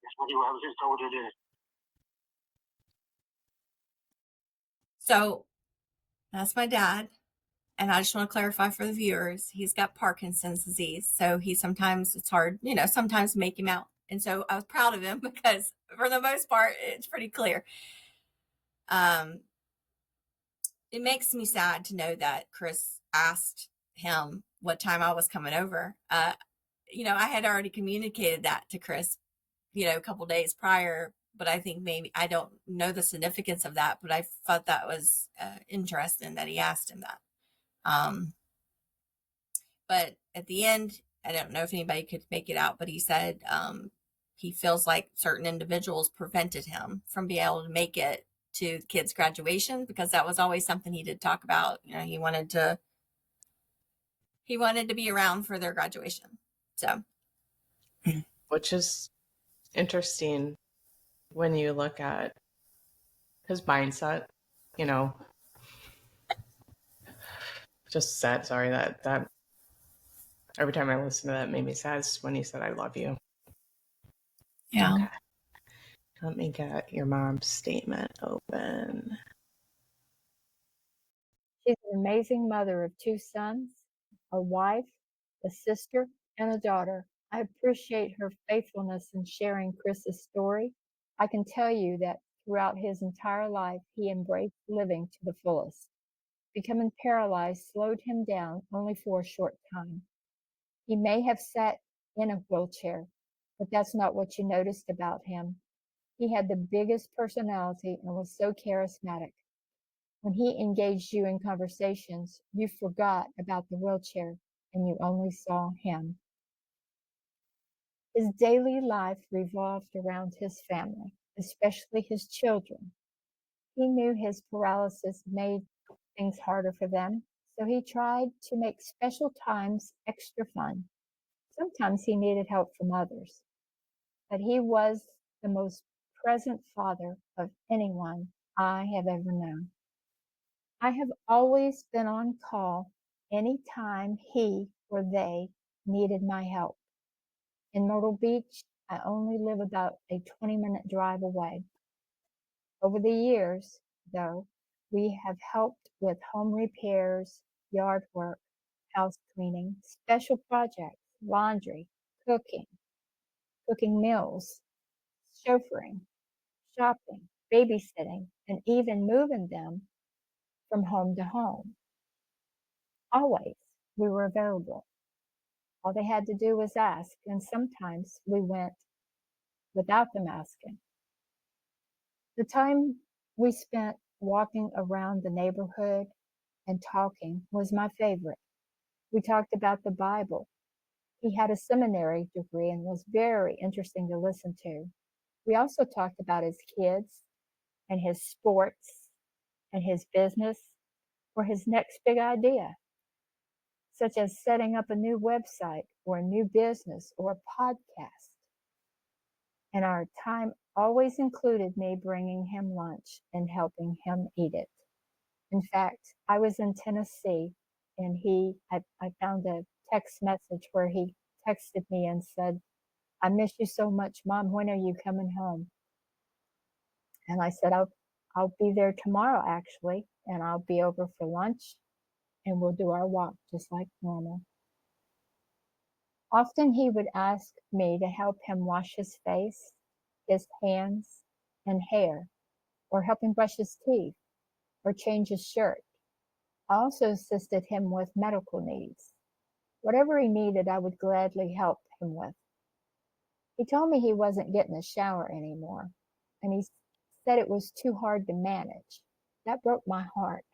That's what he was his goal to do. So that's my dad. And I just want to clarify for the viewers, he's got Parkinson's disease. So he sometimes, it's hard, sometimes make him out. And so I was proud of him because for the most part, it's pretty clear. It makes me sad to know that Chris asked him what time I was coming over. I had already communicated that to Chris, a couple days prior, but I think maybe I don't know the significance of that, but I thought that was interesting that he asked him that. But at the end, I don't know if anybody could make it out, but he said he feels like certain individuals prevented him from being able to make it to the kids' graduation, because that was always something he did talk about. He wanted to be around for their graduation. So, which is interesting when you look at his mindset, just sad. Sorry that every time I listen to that made me sad. It's when he said, I love you. yeah. Okay. Let me get your mom's statement open. She's an amazing mother of 2 sons, a wife, a sister, and a daughter. I appreciate her faithfulness in sharing Chris's story. I can tell you that throughout his entire life, he embraced living to the fullest. Becoming paralyzed slowed him down only for a short time. He may have sat in a wheelchair, but that's not what you noticed about him. He had the biggest personality and was so charismatic. When he engaged you in conversations, you forgot about the wheelchair and you only saw him. His daily life revolved around his family, especially his children. He knew his paralysis made things harder for them, so he tried to make special times extra fun. Sometimes he needed help from others, but he was the most present father of anyone I have ever known. I have always been on call anytime he or they needed my help. In Myrtle Beach, I only live about a 20-minute drive away. Over the years, though, we have helped with home repairs, yard work, house cleaning, special projects, laundry, cooking meals, chauffeuring, shopping, babysitting, and even moving them from home to home. Always, we were available. All they had to do was ask, and sometimes we went without them asking. The time we spent walking around the neighborhood and talking was my favorite. We talked about the Bible. He had a seminary degree and was very interesting to listen to. We also talked about his kids and his sports and his business or his next big idea, such as setting up a new website or a new business or a podcast. And our time always included me bringing him lunch and helping him eat it. In fact, I was in Tennessee and I found a text message where he texted me and said, I miss you so much, Mom. When are you coming home? And I said, I'll be there tomorrow, actually, and I'll be over for lunch and we'll do our walk just like normal. Often he would ask me to help him wash his face, his hands, and hair, or help him brush his teeth, or change his shirt. I also assisted him with medical needs. Whatever he needed, I would gladly help him with. He told me he wasn't getting a shower anymore, and he said it was too hard to manage. That broke my heart.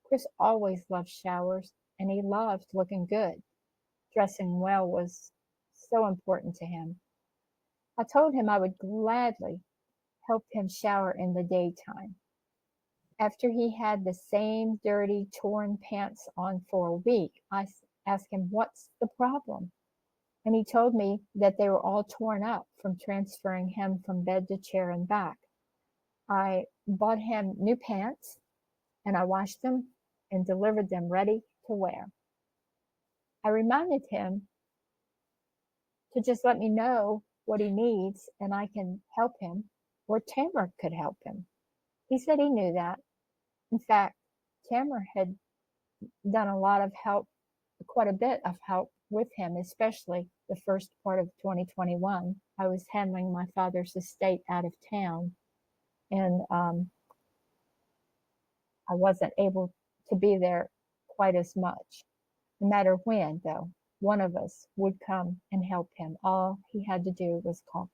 Chris always loved showers, and he loved looking good. Dressing well was so important to him. I told him I would gladly help him shower in the daytime. After he had the same dirty, torn pants on for a week, I asked him, "What's the problem?" And he told me that they were all torn up from transferring him from bed to chair and back. I bought him new pants, and I washed them and delivered them ready to wear. I reminded him to just let me know what he needs and I can help him, or Tamra could help him. He said he knew that. In fact, Tamra had done a lot of help, quite a bit of help with him, especially the first part of 2021. I was handling my father's estate out of town, and I wasn't able to be there quite as much. No matter when, though, one of us would come and help him. All he had to do was call.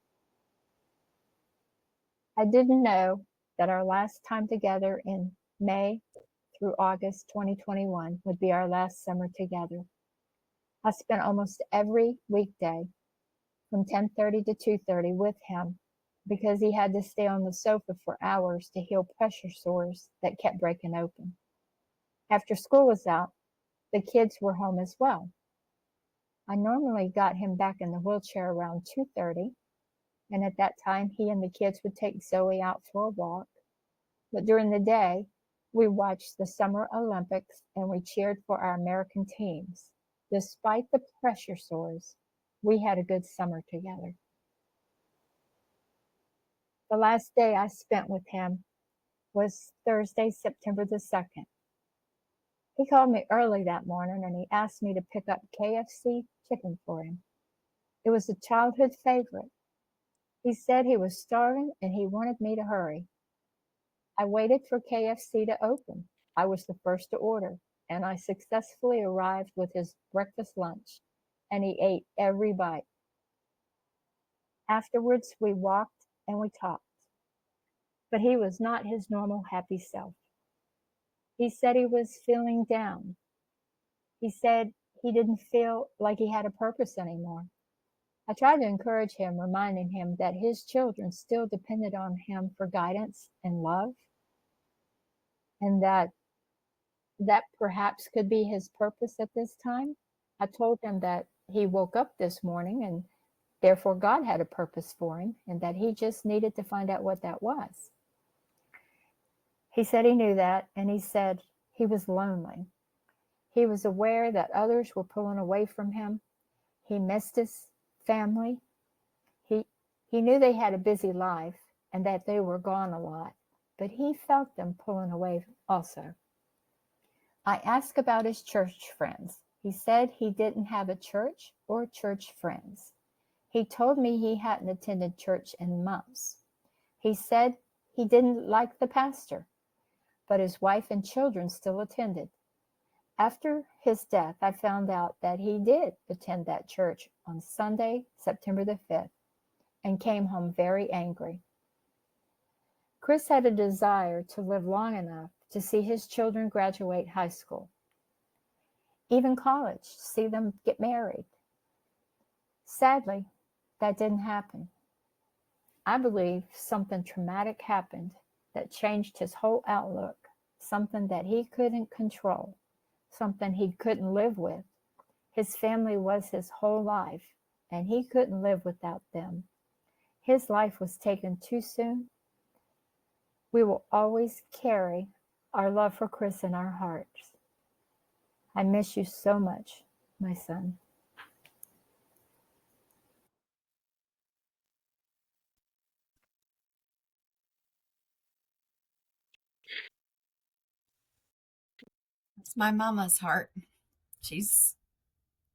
I didn't know that our last time together in May through August 2021 would be our last summer together. I spent almost every weekday from 10:30 to 2:30 with him because he had to stay on the sofa for hours to heal pressure sores that kept breaking open. After school was out, the kids were home as well. I normally got him back in the wheelchair around 2:30, and at that time he and the kids would take Zoe out for a walk. But during the day, we watched the Summer Olympics and we cheered for our American teams. Despite the pressure sores, we had a good summer together. The last day I spent with him was Thursday, September the 2nd. He called me early that morning and he asked me to pick up KFC chicken for him. It was a childhood favorite. He said he was starving and he wanted me to hurry. I waited for KFC to open. I was the first to order, and I successfully arrived with his breakfast lunch, and he ate every bite. Afterwards, we walked and we talked, but he was not his normal happy self. He said he was feeling down. He said he didn't feel like he had a purpose anymore. I tried to encourage him, reminding him that his children still depended on him for guidance and love, and that perhaps could be his purpose at this time. I told him that he woke up this morning and therefore God had a purpose for him and that he just needed to find out what that was. He said he knew that, and he said he was lonely. He was aware that others were pulling away from him. He missed his family. He knew they had a busy life and that they were gone a lot, but he felt them pulling away also. I asked about his church friends. He said he didn't have a church or church friends. He told me he hadn't attended church in months. He said he didn't like the pastor, but his wife and children still attended. After his death, I found out that he did attend that church on Sunday, September the 5th, and came home very angry. Chris had a desire to live long enough to see his children graduate high school, even college, see them get married. Sadly, that didn't happen. I believe something traumatic happened that changed his whole outlook, something that he couldn't control, something he couldn't live with. His family was his whole life, and he couldn't live without them. His life was taken too soon. We will always carry our love for Chris in our hearts. I miss you so much, my son. It's my mama's heart. She's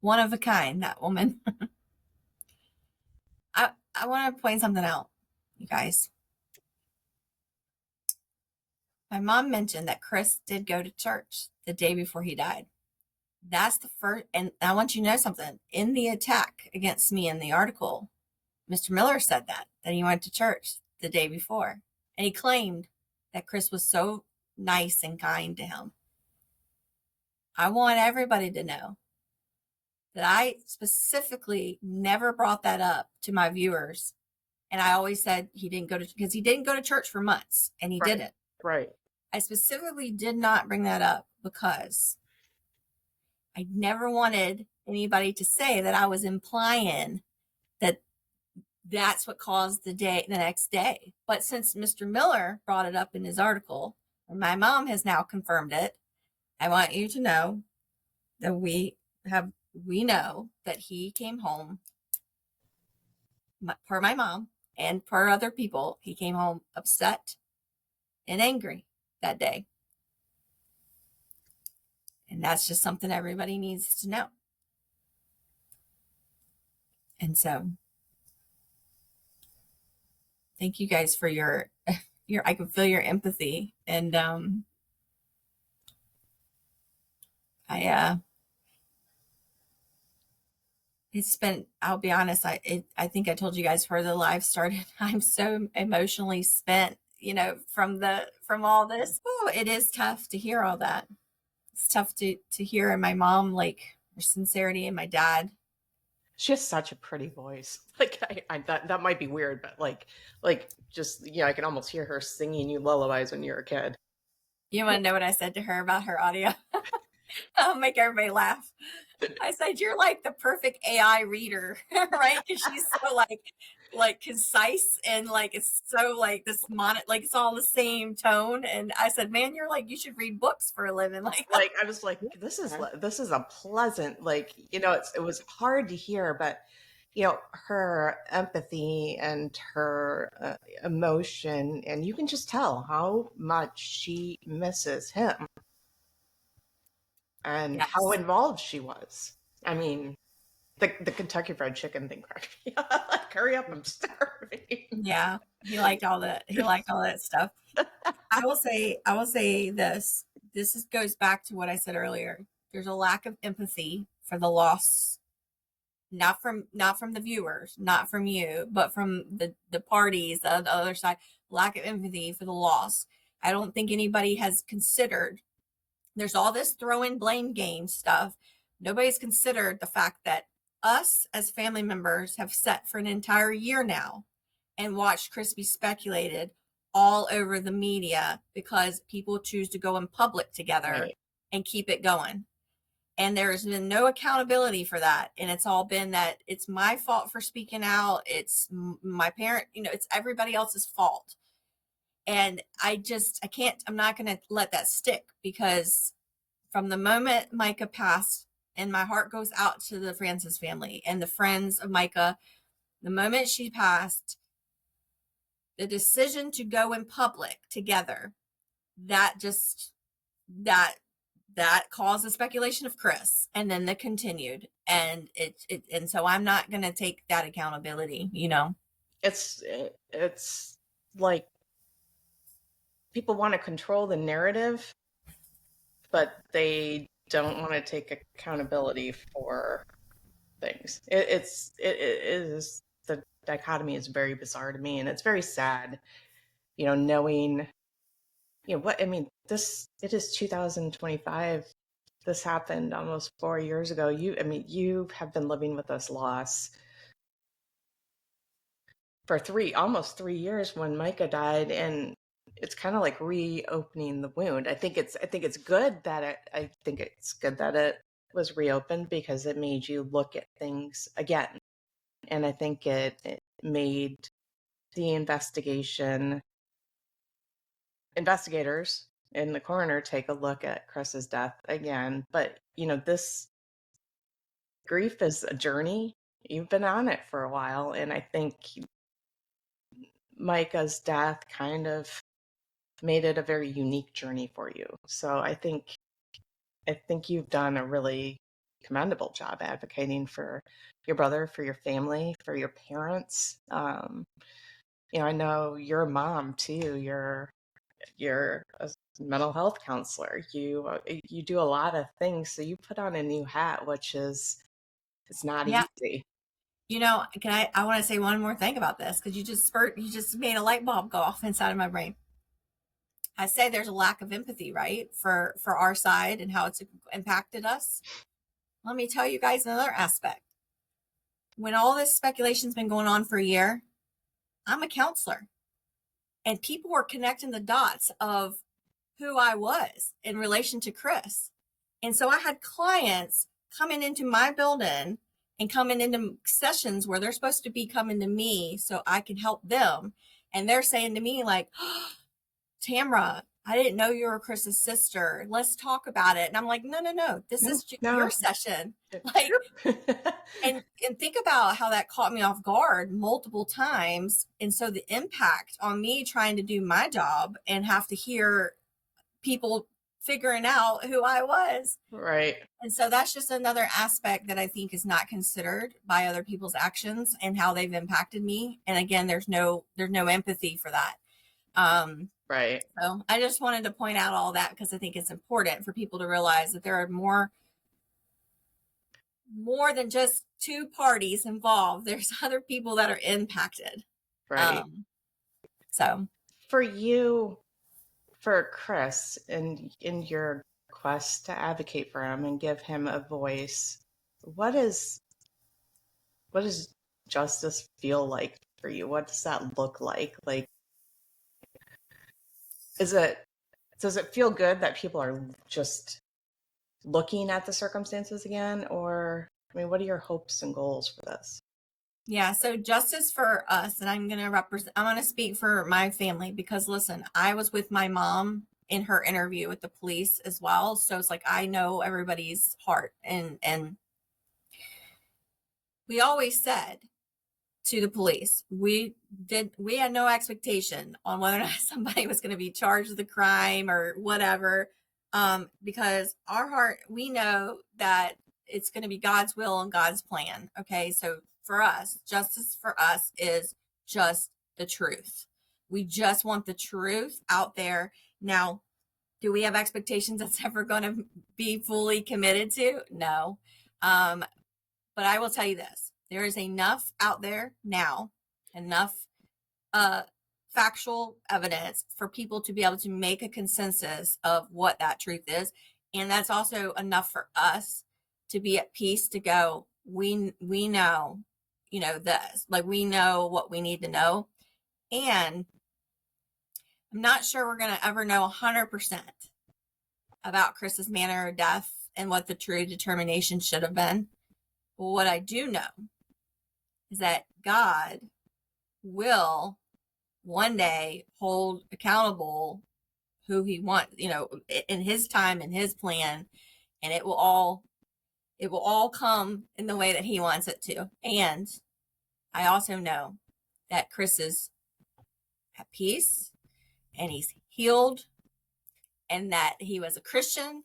one of a kind, that woman. I want to point something out, you guys. My mom mentioned that Chris did go to church the day before he died. That's the first, and I want you to know something. In the attack against me in the article, Mr. Miller said that he went to church the day before. And he claimed that Chris was so nice and kind to him. I want everybody to know that I specifically never brought that up to my viewers. And I always said he didn't go to, because he didn't go to church for months, and he didn't. Right. I specifically did not bring that up because I never wanted anybody to say that I was implying that that's what caused the next day. But since Mr. Miller brought it up in his article, and my mom has now confirmed it, I want you to know that we know that he came home, per my mom and per other people, he came home upset and angry that day. And that's just something everybody needs to know. And so thank you guys for your I can feel your empathy. And it's been, I'll be honest, I think I told you guys before the live started, I'm so emotionally spent, from all this. Oh, it is tough to hear all that. It's tough to hear. And my mom, like, her sincerity, and my dad. She has such a pretty voice. Like that might be weird, but like just, I can almost hear her singing you lullabies when you're a kid. You want to know what I said to her about her audio? I'll make everybody laugh. I said, you're like the perfect AI reader, right? Because she's so like concise, and like it's so like this like it's all the same tone. And I said, man, you're like, you should read books for a living. Like I was like, this is a pleasant, like, it was hard to hear, but her empathy and her emotion, and you can just tell how much she misses him and yes. how involved she was. I mean, the Kentucky Fried Chicken thing cracked me up. Like, hurry up, I'm starving. Yeah, he liked all that. He liked all that stuff. I will say this. Goes back to what I said earlier. There's a lack of empathy for the loss, not from the viewers, not from you, but from the parties, the other side. Lack of empathy for the loss. I don't think anybody has considered. There's all this throw in blame game stuff. Nobody's considered the fact that us as family members have sat for an entire year now and watched Chris be speculated all over the media because people choose to go in public together, right, and keep it going. And there's been no accountability for that. And it's all been that it's my fault for speaking out. It's my parent, it's everybody else's fault. And I'm not going to let that stick, because from the moment Micah passed, and my heart goes out to the Francis family and the friends of Micah, the moment she passed, the decision to go in public together, that caused the speculation of Chris, and then the continued, and and so I'm not going to take that accountability. It's like people want to control the narrative, but they don't want to take accountability for things. It is, the dichotomy is very bizarre to me, and it's very sad, knowing, what I mean. It is 2025. This happened almost 4 years ago. You have been living with this loss for almost 3 years when Micah died, and it's kind of like reopening the wound. I think it's good that it was reopened, because it made you look at things again. And I think it made the investigators and the coroner take a look at Chris's death again. But, this grief is a journey. You've been on it for a while. And I think Micah's death kind of made it a very unique journey for you. So I think I think you've done a really commendable job advocating for your brother, for your family, for your parents. I know you're a mom too. You're a mental health counselor. You do a lot of things, so you put on a new hat, which is it's not Yeah. easy. I want to say one more thing about this because you just made a light bulb go off inside of my brain. I say there's a lack of empathy, right, for our side and how it's impacted us. Let me tell you guys another aspect. When all this speculation's been going on for a year, I'm a counselor, and people were connecting the dots of who I was in relation to Chris. And so I had clients coming into my building and coming into sessions where they're supposed to be coming to me so I can help them. And they're saying to me, like, oh, Tamra, I didn't know you were Chris's sister. Let's talk about it. And I'm like, no, this is your session. Like, and think about how that caught me off guard multiple times. And so the impact on me trying to do my job and have to hear people figuring out who I was. Right. And so that's just another aspect that I think is not considered by other people's actions and how they've impacted me. And again, there's no empathy for that. Right. So I just wanted to point out all that because I think it's important for people to realize that there are more than just two parties involved. There's other people that are impacted. Right. So for you, for Chris, in your quest to advocate for him and give him a voice, what does justice feel like for you? What does that look like? Like, does it feel good that people are just looking at the circumstances again? Or, I mean, what are your hopes and goals for this? Yeah, so justice for us, and I'm going to speak for my family because listen, I was with my mom in her interview with the police as well. So it's like, I know everybody's heart and we always said to the police, we had no expectation on whether or not somebody was going to be charged with a crime or whatever. Because our heart, we know that it's going to be God's will and God's plan. Okay. So for us, justice for us is just the truth. We just want the truth out there. Now, do we have expectations that's ever going to be fully committed to? No. But I will tell you this, there is enough out there now, enough factual evidence for people to be able to make a consensus of what that truth is. And that's also enough for us to be at peace to go, we know, this, like we know what we need to know. And I'm not sure we're going to ever know 100% about Chris's manner of death and what the true determination should have been. But what I do know is that God will one day hold accountable who he wants, in his time and his plan, and it will all come in the way that he wants it to. And I also know that Chris is at peace and he's healed and that he was a Christian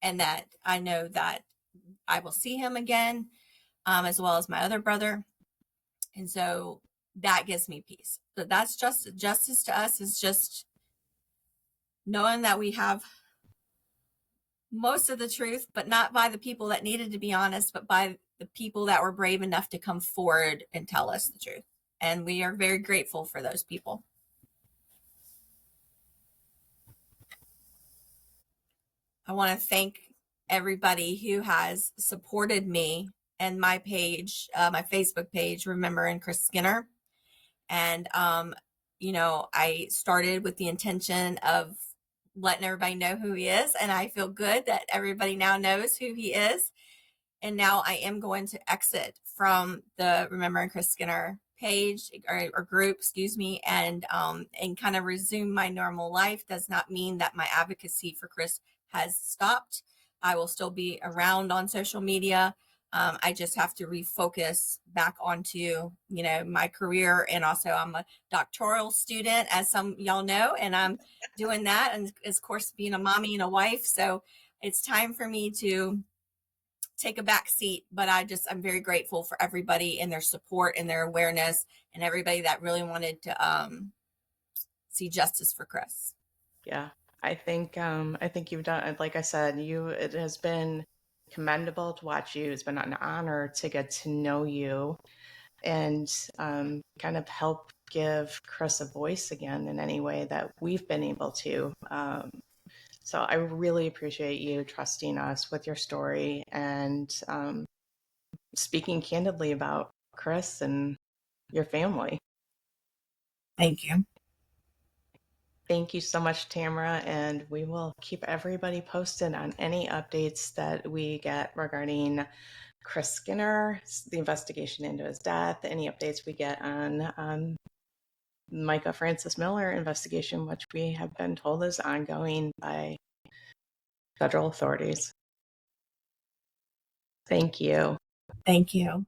and that I know that I will see him again, as well as my other brother. And so that gives me peace. But that's justice to us is just knowing that we have most of the truth, but not by the people that needed to be honest, but by the people that were brave enough to come forward and tell us the truth. And we are very grateful for those people. I want to thank everybody who has supported me and my page, my Facebook page, Remembering Chris Skinner. And, I started with the intention of letting everybody know who he is. And I feel good that everybody now knows who he is. And now I am going to exit from the Remembering Chris Skinner page or group, and kind of resume my normal life. Does not mean that my advocacy for Chris has stopped. I will still be around on social media. I just have to refocus back onto, my career. And also I'm a doctoral student, as some y'all know, and I'm doing that. And of course, being a mommy and a wife. So it's time for me to take a back seat, but I'm very grateful for everybody and their support and their awareness and everybody that really wanted to see justice for Chris. Yeah, I think you've done, like I said, it has been commendable to watch you. It's been an honor to get to know you and kind of help give Chris a voice again in any way that we've been able to. So I really appreciate you trusting us with your story and speaking candidly about Chris and your family. Thank you. Thank you so much, Tamra, and we will keep everybody posted on any updates that we get regarding Chris Skinner, the investigation into his death, any updates we get on Micah Francis Miller investigation, which we have been told is ongoing by federal authorities. Thank you. Thank you.